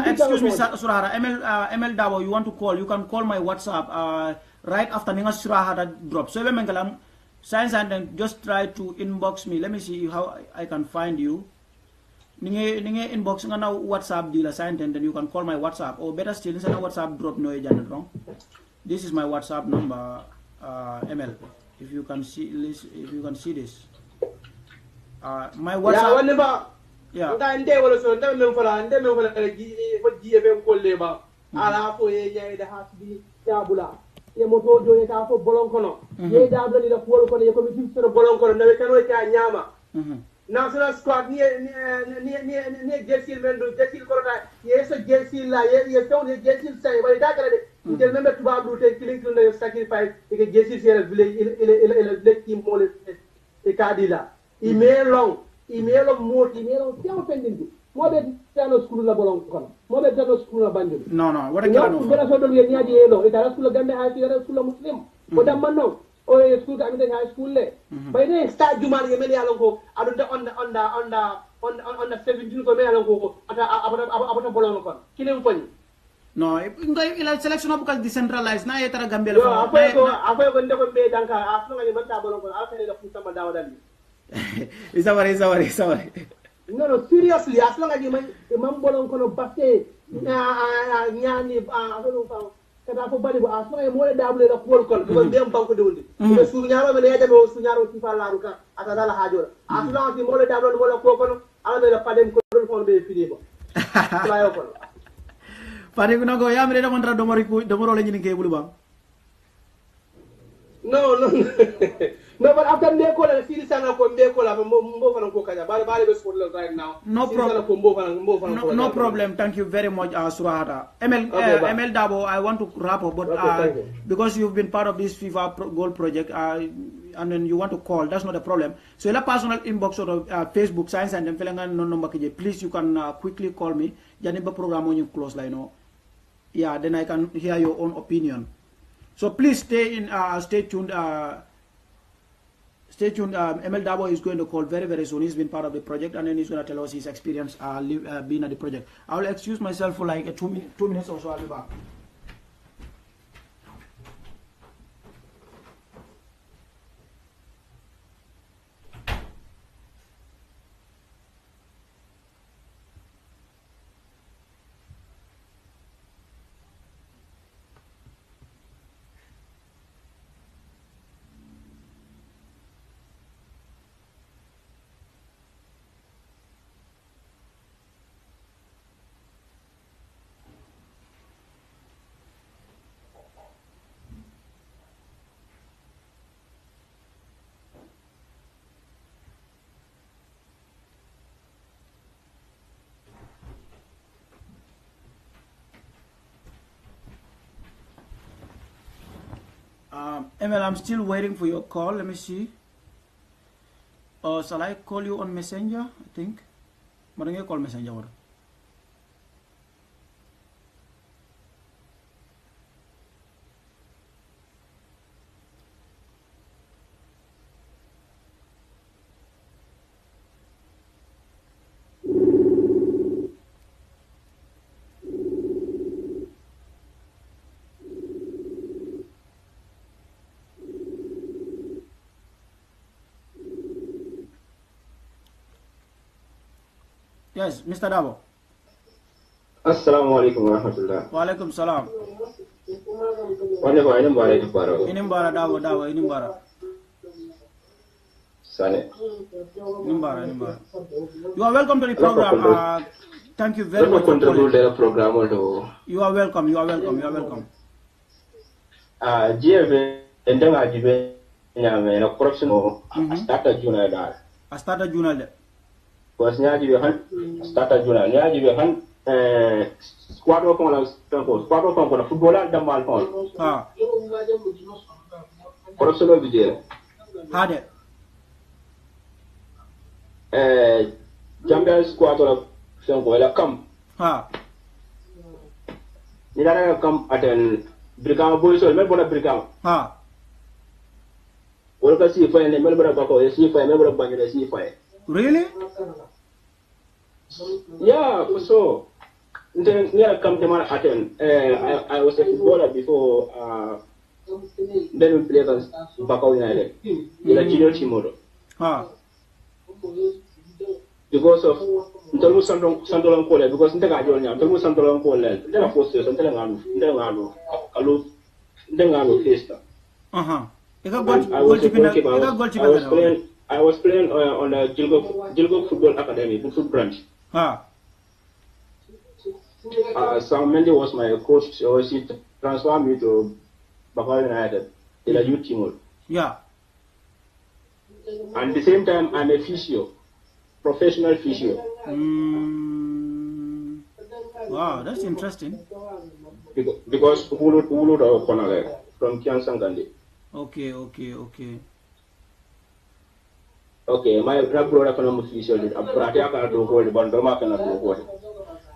excuse me Surahara, ML Dabo, you want to call, you can call my WhatsApp right after Ninga Surahara drop. So mengalam science and then just try to inbox me. Let me see how I can find you. Ninge inbox ngana WhatsApp deal assigned and then you can call my WhatsApp or better still insana WhatsApp drop no agent wrong. This is my WhatsApp number ML. If you can see this. My WhatsApp. Yeah. Nde wala so nde men fala ko jiye be ko leba ala fo ye nyaade hasbi tabula ye moto jo ye ta fo bolon kono ye dabla ni la ko kono ye committee so bolon kono nawe kan o ta nyama national squad ni jesil men do jesil ko ta ye so jesil la ye taw ni jesil say wala ta kala de ngel membe tuba du te kilin kilin yo sacrifice e jesil sera village il team mole e kadila email tiamo pendindi mobe tano school la bolon kono mobe tano school la banjul no what a kala no ngara so do ye nyaadi elo e tara school gambe ha tara school muslim ko dam manno o school ka amita high school le bay ne start jumal ye mel yalon ko adunda on the 17 ko mel yalon ko ata bolon ko kinem fani no ila selection of because decentralized na yetara Gambia yo afoy ko ndeko be danka afno ngani man ta bolon ko afene da futa ma dawadal isawari no seriously as long as you man bolon ko no batte nyani afno fa kata fo bari bo as long as mo le dabule la ko ko dem banko dewulde be su nyaaro me yaade be su nyaaro ci fa laaru ka ata dala haajo as long as mo le dabule mo la ko ko ala me la padem ko don fon be fini bo layo ko Pare kuna go ya mere da mantra domoro le nyini ke bulu bang. No, but after me ko la siri sana ko me ko la mo fana ko kanya bale be sport right now. No problem. No problem. Thank you very much, Surahata. ML Dabo, I want to wrap up, but because you've been part of this FIFA goal project, and then you want to call, that's not a problem. So la personal inbox or Facebook science and then feeling no number please you can quickly call me. Janiba program on you close line, no. Yeah, then I can hear your own opinion. So please stay tuned. Stay tuned. ML Dabo is going to call very, very soon. He's been part of the project, and then he's going to tell us his experience being at the project. I will excuse myself for like 2 minutes or so. I'll be back. ML, I'm still waiting for your call. Let me see. Shall I call you on Messenger? I think. But I'm going to call Messenger. Yes, Mr. Dabo. Assalamualaikum warahmatullah. Walaikum salam. Wonderful. Inimbara Dabo, inimbara. Sane. Inimbara. You are welcome to the program. Thank you very much for calling. You are welcome. GF endanga jibe nyame na corruption starta journal. Was nyaji be han starta journal nyaji be han squad ko la footballer damal kon corruption bi je hade Gambia squad la ko la kam ni dara kam aten brigade boy so mel bona brigade wala ka si fay ne mel bara ko si fay mel bara bangé si fay. Really? Yeah, so then yeah, come to my attend. I was a footballer before. Then we played against Bakau United in the junior team model. Because of Ntolu Santolan Cole, because Ntolu Santolan Cole, then I forced to Ngalo Fiesta. I was playing on the Jilgo Football Academy, football branch. Sam Mendy was my coach, so she transferred me to Bakau United in the youth team. Yeah. And at the same time, I'm a physio, professional physio. Wow, that's interesting. Because Ulu from Kiansangandi. Okay. Okay, my brother can physio.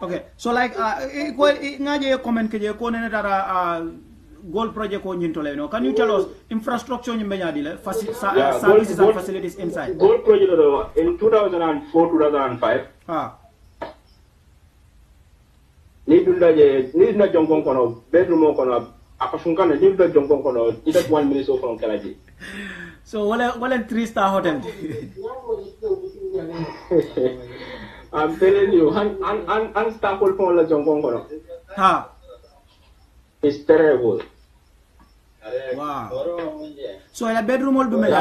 Okay, so like ngaje comment ke je ko ne dara goal project ko nyintole, you know. Can you tell us infrastructure in Benyadile, services and facilities inside? Goal project in 2004-2005. Need na jongkong kono bedroom kono akafunkana need na jongkong kono ita 1 minute so from Kalaji. So wala 3-star hotel. I'm telling you, unstoppable for the jongkong kono. It's terrible. Wow. So in a bedroom will be made.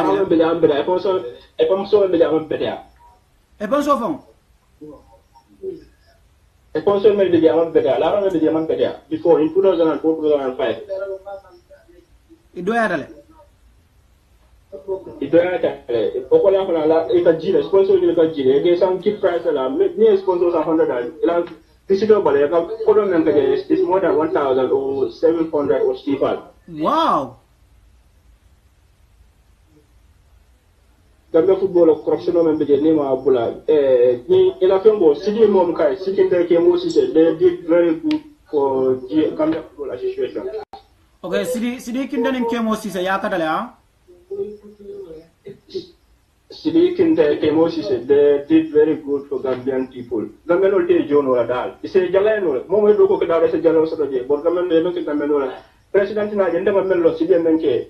Before in 2004-2005. Sponsor keep price sponsors $100. This is more than 1,000 or 700 or Stefan. Wow. Gambia football corruption no member name Abula. In a film, City Momkai, sitting there came they did very good for Gambia Football Association. Okay, City Kindan in Kemosi say Yakadala. City Kemosi said they did very good for Gambian people. Gambian will take John or Adal. He said Jalano, Moment Roko Kadar as a general secretary, but Gambian look at Gamanola. President in Agenda Melo, City and Menke.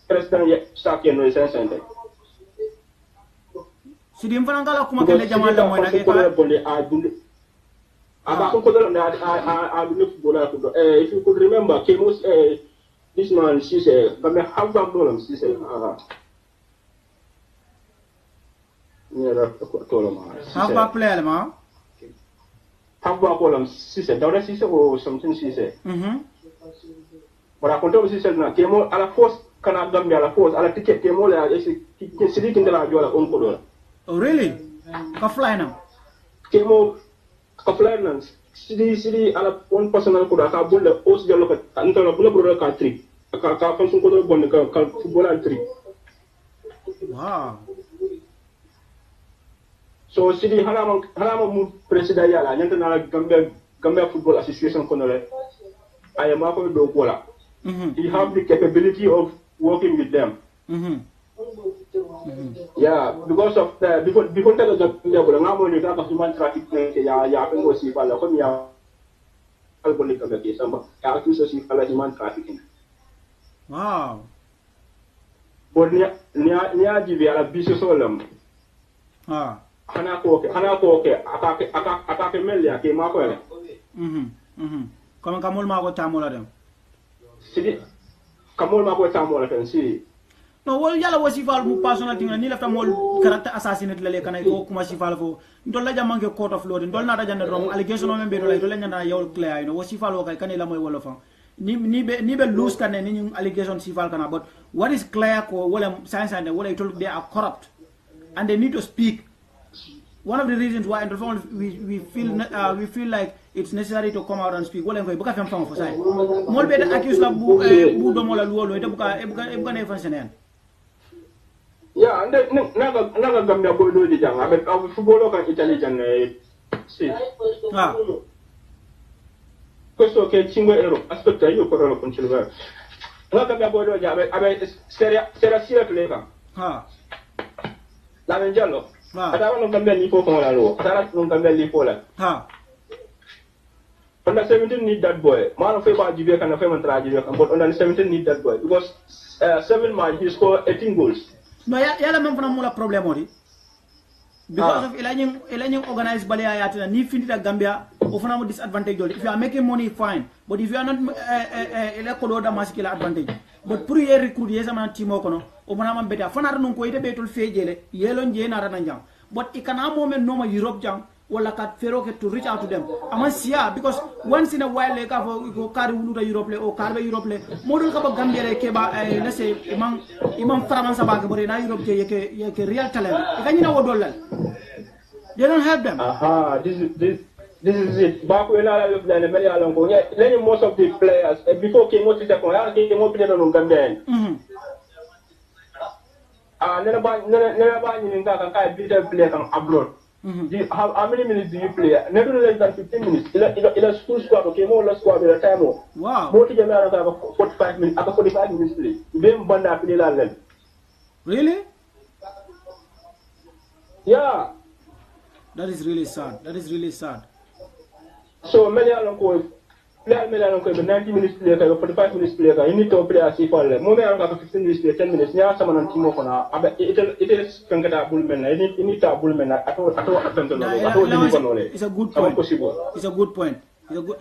President Saki and Research Center. City Mfangala Kumakale Jamala Moina. If you could remember, Kemos, this man, she said, but how about problems? She said, half back player, ma. Half back columns, she said, she said, or something she said. But I control she said, Kemo, a la force, cannot Gambia, a la force, a la ticket, Kemo, sitting in the Lajola, Uncle. Oh, really? Ka fly now. Kemo, ka fly now. City, a la one personal could have bull the host, the local, until a bullet country. A car comes from football tree. Wow. So City Halama President Yala, Gambia Football Association Conole. I am Marco Dokola. He have the capability of working with them. Yeah, because of the before the Gambia human trafficking, human trafficking. Wow. But near Jivia business solemn. Hanako, attack Melia came up. Come Kamul Mago Tamola them. See, Kamul Mago Tamola can see. No, well, Yala was if I'll personal thing and you left a more character assassinate Lake and I go Kumashifalvo. Don't let them get court of law and don't not a wrong allegation on me like Rolanda Yol Claire, you know, was if I look, I can't let my wall Nibe lose can any allegation Sifal can but what is clear or what science and what I told they are corrupt and they need to speak. One of the reasons why we feel like it's necessary to come out and speak. Well, I'm going for side. More better accused of Budomola Luolo, Ebuka Nefansen. Yeah, and never Gambia Bodo the Jang. I bet our football can intelligent. See. Questo che 5 euro, aspetta io però lo concedo. Non abbiamo poi già, sera sia cleva. La vengialo. Adava non cambia lì con la loro. Adava non cambia lì con la. Under 17 need that boy. Man of about Jibia can have tragedy, but under 17 need that boy because 7 months he scored 18 goals. No, yala man from a problem ori. Because of Elanying organized Balea Yatina, ni finita Gambia, often a disadvantage. If you are making money, fine. But if you are not Elekoda masculine advantage. But pre recruit Yesaman Timokono, Omanama better. Fanarun Koita Betul Fejele, Yellow Jane Aranjang. But it can a moment no Europe jang. Or like at Feroke to reach out to them. I must see because once in a while they go carry Europe or carry Europe. Model Kaba Gambia Keba, let's say, Imam Framansa in Europe, real talent. Can you know what dollar? They don't have them. This is it. Back when I looked at the very long ago, most of the players before came out to the corner, came up on Gambian. Never buying in that kind of player abroad. How many minutes do you play? Never less than 15 minutes. In a school squad, okay, more or less squad at a time. Wow. More to Jammeh have 45 minutes. After 45 minutes play. Then Banda play that. Really? Yeah. That is really sad. That is really sad. So many are going to 90 minutes play, 45 minutes play. You need to play as if all. More than 15 minutes play, 10 minutes. Yeah, someone on team of now. It is Kankata Bullman. You need to Bullman. It's a good point. It's a good point. It's a good.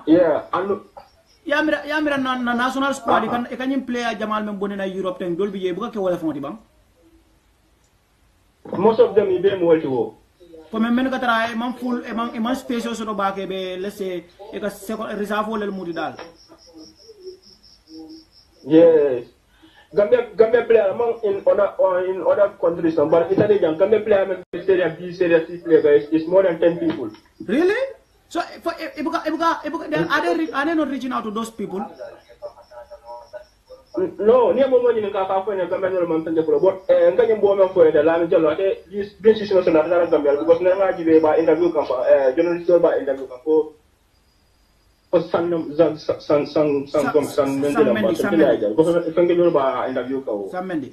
Yeah. Yamira na national squad ikan player Jamal membone na Europe ten dol biye buka ke wala fonti bang. Most of them be more to Comme men ka tara man full man special so ba ke be let's say e ka second reserve wala mudi dal. Yes. Gambia player among in other countries, but Italy Gambia player Serie B, Serie C player is more than 10 people. Really? So for are they not reaching out to those people? No, near moment in California, Gambia mountain but Gambia woman for the land jalo this business was another Gambia because never give by interview camp journalist by interview camp for some interview Samedi.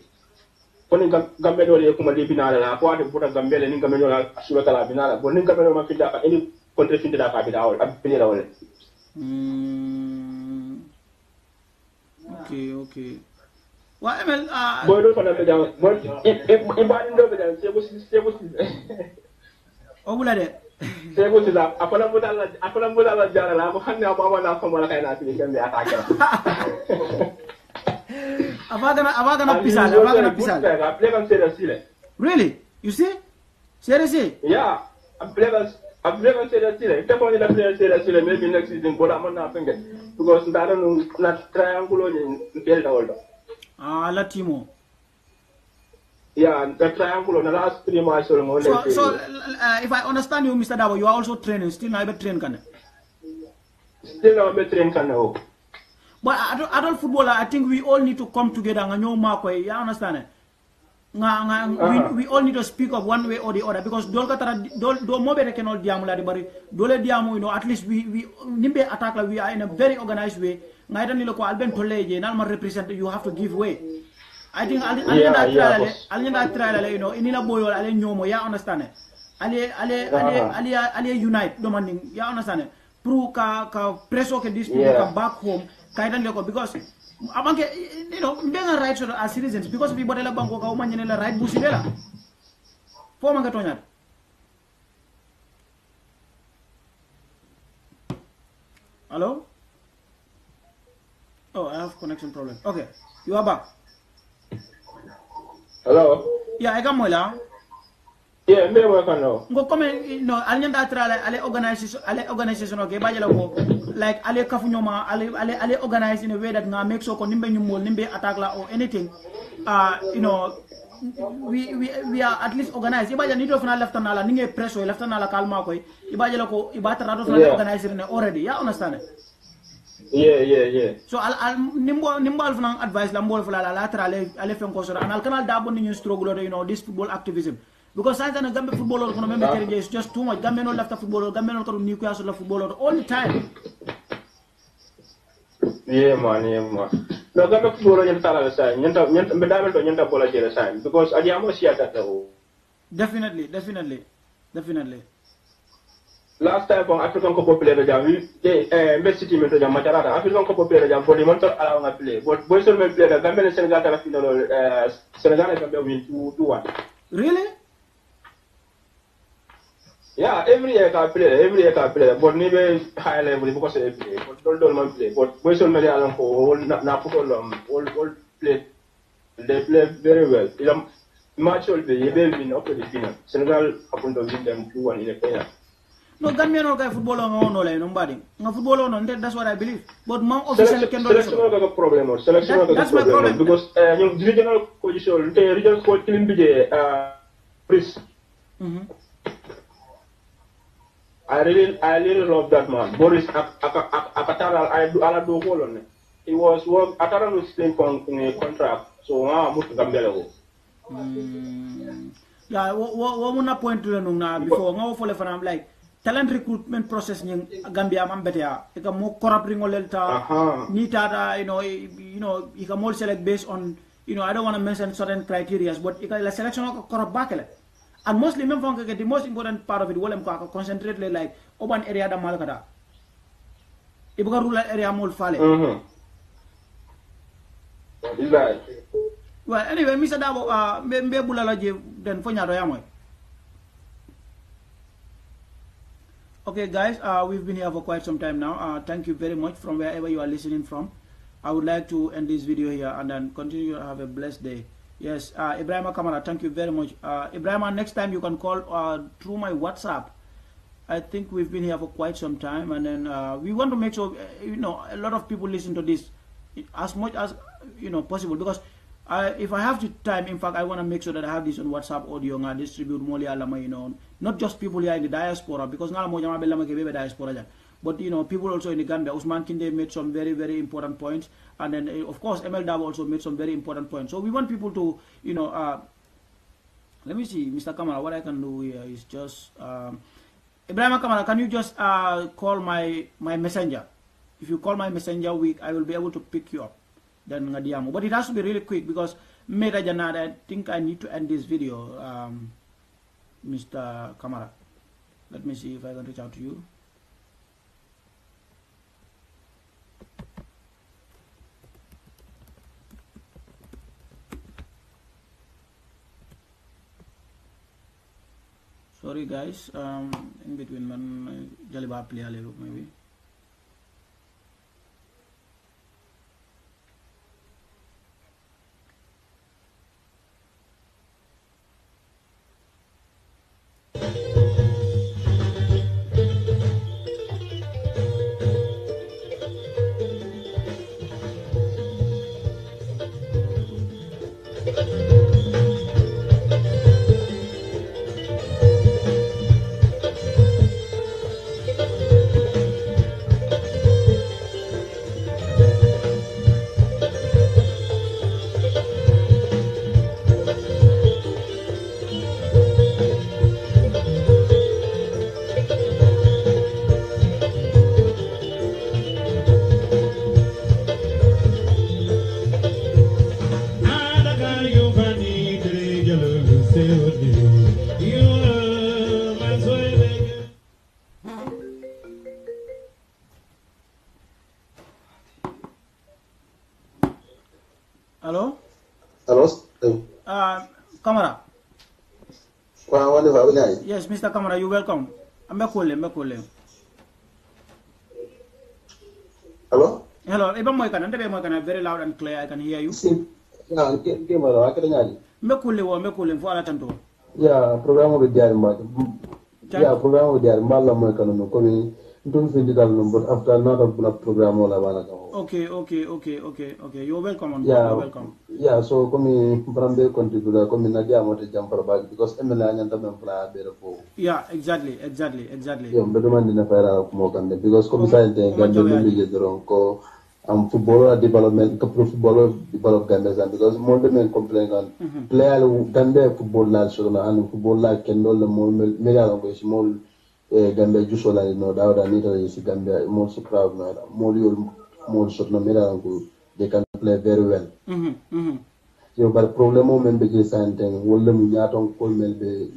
Poni Gambia dole kuma libina la ko ade buta Gambia le ni Gambia la sura kala binala bon ni Gambia ma fida ka any country fida da ka bida wal ab pele wal Okay. Wa emel boy do fana be jam boy e ba ni do be jam sebo obula de sebo sila apana muda la jara la mo xamne aba na fa mo la kay na ci Gambia attaquer Avagana pisal. Really? You see? Seriously? Yeah. I'm never said that. If I'm going to say that, maybe next season, but I'm not thinking because I don't know not triangle in the world. Latimo. Yeah, the triangle on the last 3 months. So, if I understand you, Mr. Dabo, you are also training. Still, now train can. Still, now train can. But adult footballer, I think we all need to come together and know Marco. You understand? We all need to speak up one way or the other because do mobile cannot diamula bari dole diamu at least we nimbe attack we are in a very organized way. Ngaita nilo ko alben toleje na represent you have to give way. I think alenda trial inila boyo ale nyomo ya understand? Ale unite demanding ya understand? Pro ka presso ke this people come back home. Because among being rights as citizens because we bought a banko ka umanya la right busi dela for manga tonya. Hello? Oh, I have connection problem. Okay, you are back. Hello? Yeah, I got moila. Yeah, me work on now. Go come no alnyanda tra ale organization okay ba jela ko like ale kafunyoma ale organize in a way that nga make so ko nimbe nyumol nimbe attack la or anything we are at least organized iba jani do fana left na la ninge press o left na la kalma ko iba jela ko iba tra do fana organizer ne already ya understand yeah so al nimbo al fana advice la mbol fala la tra ale fen ko so anal kanal da bon ñu struggle this football activism. Because sometimes Gambia football is just too much. Gambia no left football, Gambia no nuclear football all the time. Yeah man. No Gambia football is not sign. Nyanta bola jere sign because adiamo siata tawo. Definitely. Last time from African Cup of Player jam Messi team to jam Matarata African Cup of Player jam body montor ala play. But boys will play the Gambia and Senegal ta final Senegal and Gambia win 2-1. Really? Yeah, every year I play, but maybe high level because I play, but don't man play. But boys will play along for all play. They play very well. The match will be win up to the final. Senegal happen to win them 2-1 in the final. No, Gambia no guy football on nobody. No football on that's what I believe. But man official can do it. Selection is a problem. That's my problem because the regional position, the regional coach team be Chris. I really love that man. Boris Akatara, I do hold on. He was work. Akatara was playing in a contract, so I'm moved to Gambia. Yeah, what muna point to nung na before nga wo fole fanam like talent recruitment process nyeng Gambia am better. Ika mo corrupt ringolel ta ni tata you know ika more select based on I don't want to mention certain criteria, but ika la selection of corrupt bakele. And mostly men fonka the most important part of it wolem ko concentrate like urban area da malkada. Ibuka rural area mol fale. Right. Well, anyway, Mr. Dabo, mbe bulala je den fo nyaado yamoy. Okay, guys, we've been here for quite some time now. Thank you very much from wherever you are listening from. I would like to end this video here and then continue to have a blessed day. Yes, Ibrahima Kamara, thank you very much. Ibrahima, next time you can call through my WhatsApp. I think we've been here for quite some time, and then we want to make sure a lot of people listen to this as much as possible, because if I have the time, in fact, I want to make sure that I have this on WhatsApp audio and distribute more, not just people here in the diaspora, because now diaspora, but people also in the Gambia. Usman Kinde made some very, very important points, and then of course ML Dabo also made some very important points. So we want people to let me see, Mr. Kamara, what I can do here is just Ibrahim Kamara, can you just call my messenger? If you call my messenger I will be able to pick you up. Then ngadiamo, but it has to be really quick because Meda Janada, I think I need to end this video. Mr. Kamara, let me see if I can reach out to you. Sorry guys, in between man Jaliba play maybe. Hello? Hello? Kamara. Yes, Mr. Kamara, you're welcome. I'm calling. Hello? Hello, very loud and clear. I can hear you. Yeah, program with program with don't feel it, but after another program, okay. You're welcome. Yeah, you're welcome. Yeah, so come Brambe contributor, come Nadia Mote jump for back because Emily and the Yeah, exactly. Yeah, but the man in a fire of Mokan because come side and footballer development, footballer develop Gambia because more than complain on player Gambia football national and football like can no more mega small. Gambia usually no doubt and Italy is Gambia more proud now more sort of they can play very well. So but problem mo membe je santen wolle mu nyaton ko melbe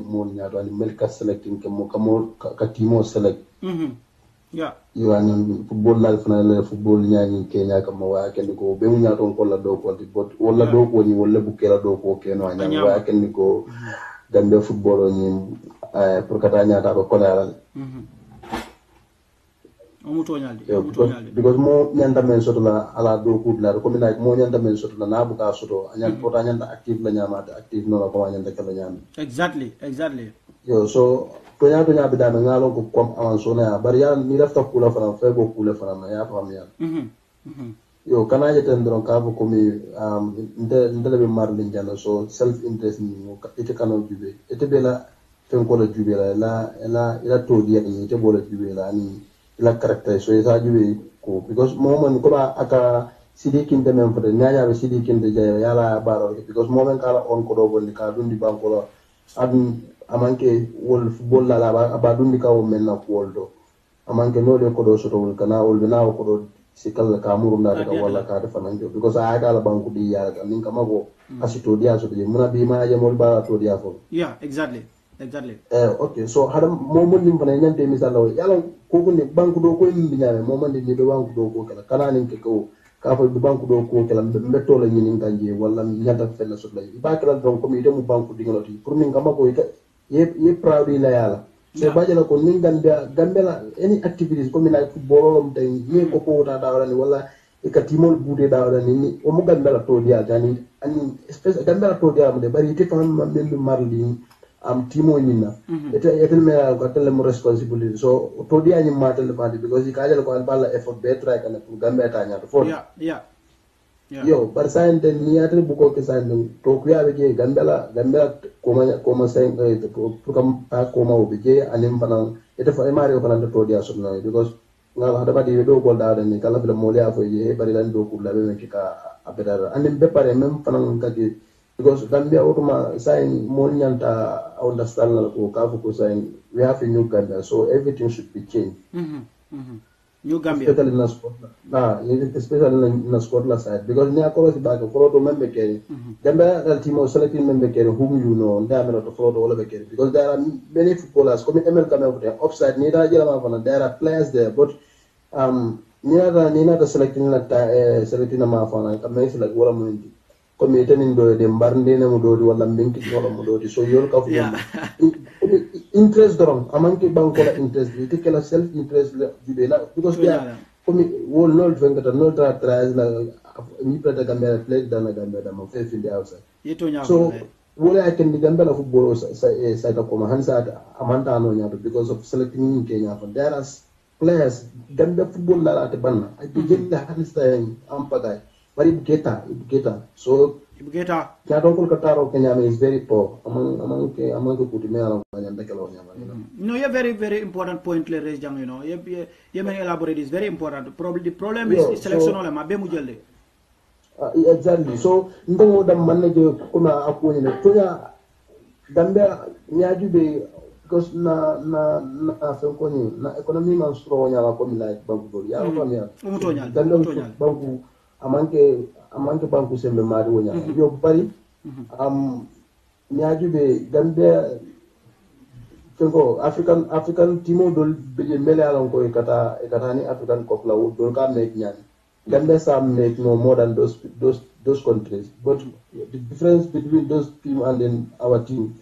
mo nyato and melka selecting ke mo ka timo select. Yeah. You are football life na football nyani Kenya kama wa ken ko be mu nyaton ko la do ko but wala do ko ni wolle bu kela do ko ke no anya wa ken ko Gambia football ni pour katanya ta ko kola because mo nyanda men soto la ala do ku la ko mina mo nyanda men soto la na bu ka soto anyan pota nyanda active la nyama active no ko nyanda kala nyama exactly yo so to nya bi da ngalo ko kom awan so na bari ya ni rafta kula fana fe bo kula fana ya fam ya yo kana je ten don ka ko mi ndele be mar lin jana so self interest ni mo ite kanu jube ite bela fen ko la jube la to dia ni te bo la jube la ni la caractère so ça jube ko because moment ko ba aka Sidi Kinte men fote nyanya be Sidi Kinte jaya yala baro because moment kala on ko do gondi ka dundi banko adun amanke wol football la aba dundi ka o men na ko do amanke no de ko do soto wol kana wol na ko do sikal ka muru na daga wala ka da fananjo because a kala banko di ya nin kama go asito dia so de muna bi ma ya mol ba to dia fo exactly okay so hada momon nim fana nyante misalo yala ko ko ne banko do ko nim nyame momon de be banko do ko kala kana nin ke ko ka fa du banko do ko kala metto la nyini nganje wala nyata fella so lay ba kala don ko mi demu banko dingoloti pour min kama ko ye proud la yala so bajala ko nin gambela any activities ko mina football lom tay ye ko ko ta dawla ni wala e ka timol bude dawla ni o mo gambela to dia jani ani espèce gambela to dia mo de bari te fam membe marli am timo nyina etel me ko tele mo responsibility so to dia ni matel party because ka jala ko al balla effort be try kana pour gambeta ta nyato fo yo bar sain den ni atel bu ko ke sain to ku ya be gambela ko ma sain pour kam ta ko ma be je anim fanan ete fa mari ko nan to dia so no because ngal hada badi do ko da ni kala fele mo le afo je bari lan do ku la be men ka abedara anim be pare même fanan ka ke because Gambia automa saying more nyanta understand ko kafu ko saying we have a new Gambia so everything should be changed. New Gambia. Especially in the Scotland side because near Korosi back for to member carry. Gambia team selecting member carry whom you know they are not to follow all of the carry because there are many footballers coming ML coming there upside near there are players there but near the selecting selecting a mafana come like wala mundi. Comme itenin do de mbarnde na mo do wala minki wala mo do so yol ka fu interest doron amanki banko la interest ite kala self interest la jude la because ya comme wol nol vengata nol tra traz la ni preta Gambia play dana Gambia da mo fe fi outside so wala I can be Gambia football sa ta ko hansa amanta no nyato because of selecting in Kenya for there are players Gambia football la ate banna I be jella hansa am pagay but Ibuketa. So Ibuketa. Ya don't call Kataro Kenya is very poor. Among the Putimela and No, you're very, very important point, Raise Jang, you know. You may elaborate is very important. Probably the problem is selection of Mabemujale. Exactly. So no the manager kuna akuni na tunya Gambia nyajube because na fenkoni na economy man strong nya ko mi like banku ya ko mi umutonya banku amanke banku sembe mari wonya yo bari nyajube Gambia fenko African timo dol beje mele alon ko kata ni African cup la dol ka make nyani Gambia some make no more than those countries but the difference between those team and then our team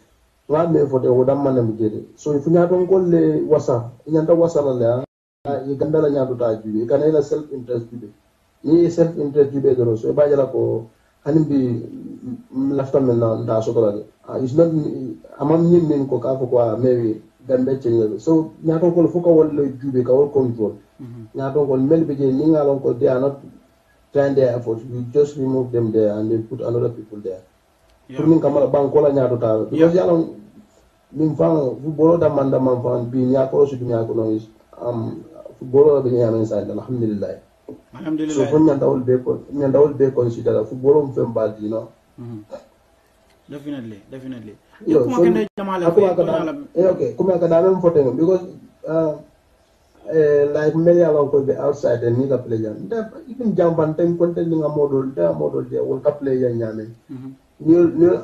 one me for the odam manam gede so if nyaton ko le wasa nyanta wasa la ya Gambia la nyato ta jibe kana ila self interest jibe ni self interest jibe do so ba jala ko hanim bi lafta men na so ko is not amam ni men ko ka ko maybe Gambia change so nyaton ko fuko wol jibe ka wol control nyaton ko mel be je ni ngalon ko they are not trying their efforts we just remove them there and then put another people there pour min kamala banko la nyato ta because yalon min fan football da man fan bi nyako so nyako no is football be nyamen sa alhamdulillah so ko nyanda wol be consider football fem bad you know definitely yo kuma kende jamala okay kuma kada men fote because like many along could be outside and need a player even jump and time contending a model there will play nyame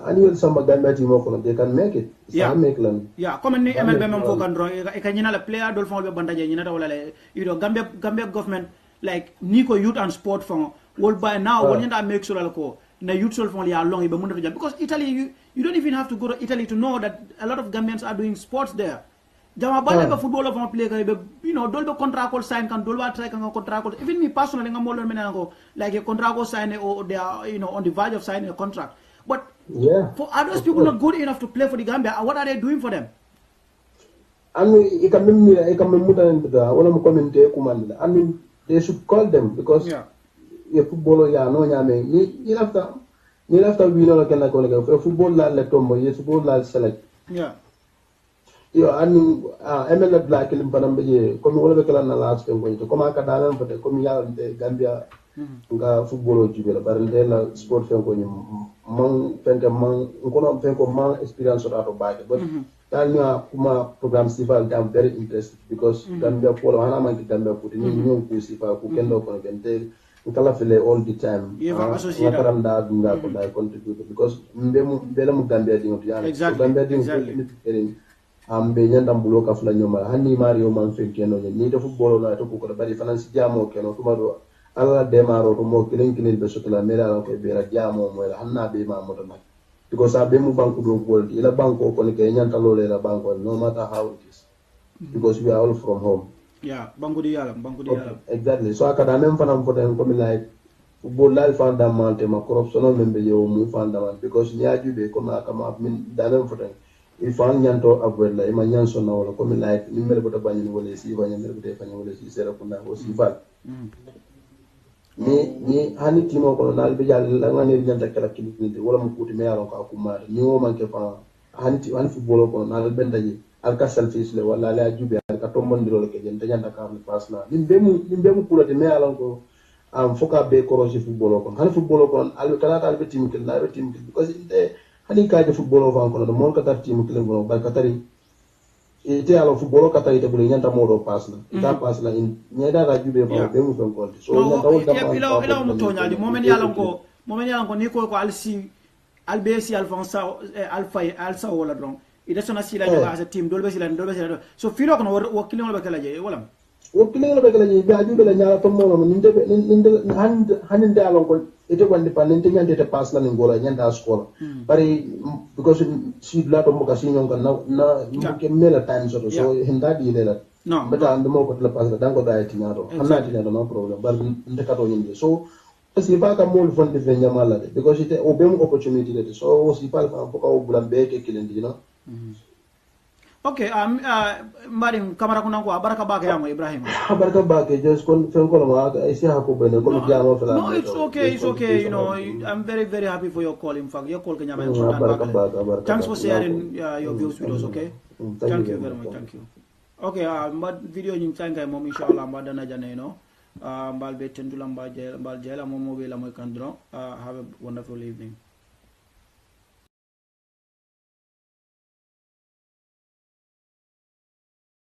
annual summer Gambia team they can make it make them comme ni MLB mem fo kan ro e ka nyina la player dol fon be bandaje nyina ta wala you know Gambia government like Nico youth and sport fund world by now when you make sure ko na youth sol fund ya long be mun dafa because Italy you don't even have to go to Italy to know that a lot of Gambians are doing sports there jama bale be football of play be you know dol be contract call sign kan dol wa try kan contract call even me personally ngam molon mena ko like a contract call sign or they are you know on the verge of signing a contract but for others people not good enough to play for the Gambia what are they doing for them anu ikamem mutan da wala mo comment kumanda anu they should call them because ye football ya no nyame ni lafta we no ken la ko football la le tombo ye football la select yo anu ML black lim panam be comme wala be kala na last ko comme ka dalan fate comme ya Gambia nga football jibe la bar ndela sport fen ko nyum man fenke man kono fen ko man experience to baake but tal ñu kuma programme sifa am very interested because Gambia polo hana man Gambia puti ni ñu ko sifa ku kendo ko bente kala fele all the time ngataram da nga ko da contribute because mbele mu Gambia di ngoto yana Gambia di ngoto ambe nyanda mbulo ka fula nyoma hani mario man fenke no ni de football na to ko bari finance jamo keno tuma do alla demaro to mo kilin be sotla mera ko be ra jamo mo la hanna be ma mo nak because abe mu banku do gold ila banko ko ne ke nyanta lole la banko no matter how it is because we are all from home banku di yalla exactly so akada même fanam foten ko mi like football la fondamental ma corruption membe yo mu fondamental because nyaaju be ko ma kama min dalem foten il faut nyanto avwella e ma nyanso na wala ko mi like ni mel bota bani wala si bani mel bota fani wala si sera ko na o si fal ni hani timo ko na be jall la ngani nyanta kala kiliti wala mu kuti me yaron ko akuma ni o man ke fa hani football ko na be ndaji al ka selfish le wala la jube al ka tombondiro le ke jenta nyanta ka mi pass na limbe mu kulati me yaron ko am foka be koroji football ko hani football ko al kala tal be timikil na be timikil because inde hani kaje football ko ko no mon ka tar timikil ko ba ka tari ite alo football ka tari te bule nyanta modo pass na ita pass na in nyeda ra jube ba be mu fen ko so nyanta wol dama ila mu tonya di momen yalan ko ni ko alsi albesi alfonsa alfay alsa wala don ida sona sila joga as a team dolbe sila so filo ko wo kilin be kala je wala wo kilin be kala je be ajube la nyaala to mo ninde hande alon ko ite wandi pa ninte nyande te pass la ngola nyanda scola bari because si la to mo ka sinyon kan na ke mela time so hinda di le la no beta and mo ko la pass la dango da iti nyato hanna ti no problem bar nte ka to nyinde so si pa ka mo fon de nyamala de because ite o be mo opportunity de so si pa ko ko bulan be ke kilin di no okay mbari kamera kuna ko baraka bake yango Ibrahim baraka bake just kon fen ko ma isi ha ko bene ko jamo fela no it's okay you know I'm very very happy for your call in fact your call kenya man so thanks for sharing your views with us okay thank you very much thank you okay mbad video nyim tanga mom inshallah mbad dana jane no mbal be tendula mbal jela mom mo be la moy kandro have a wonderful evening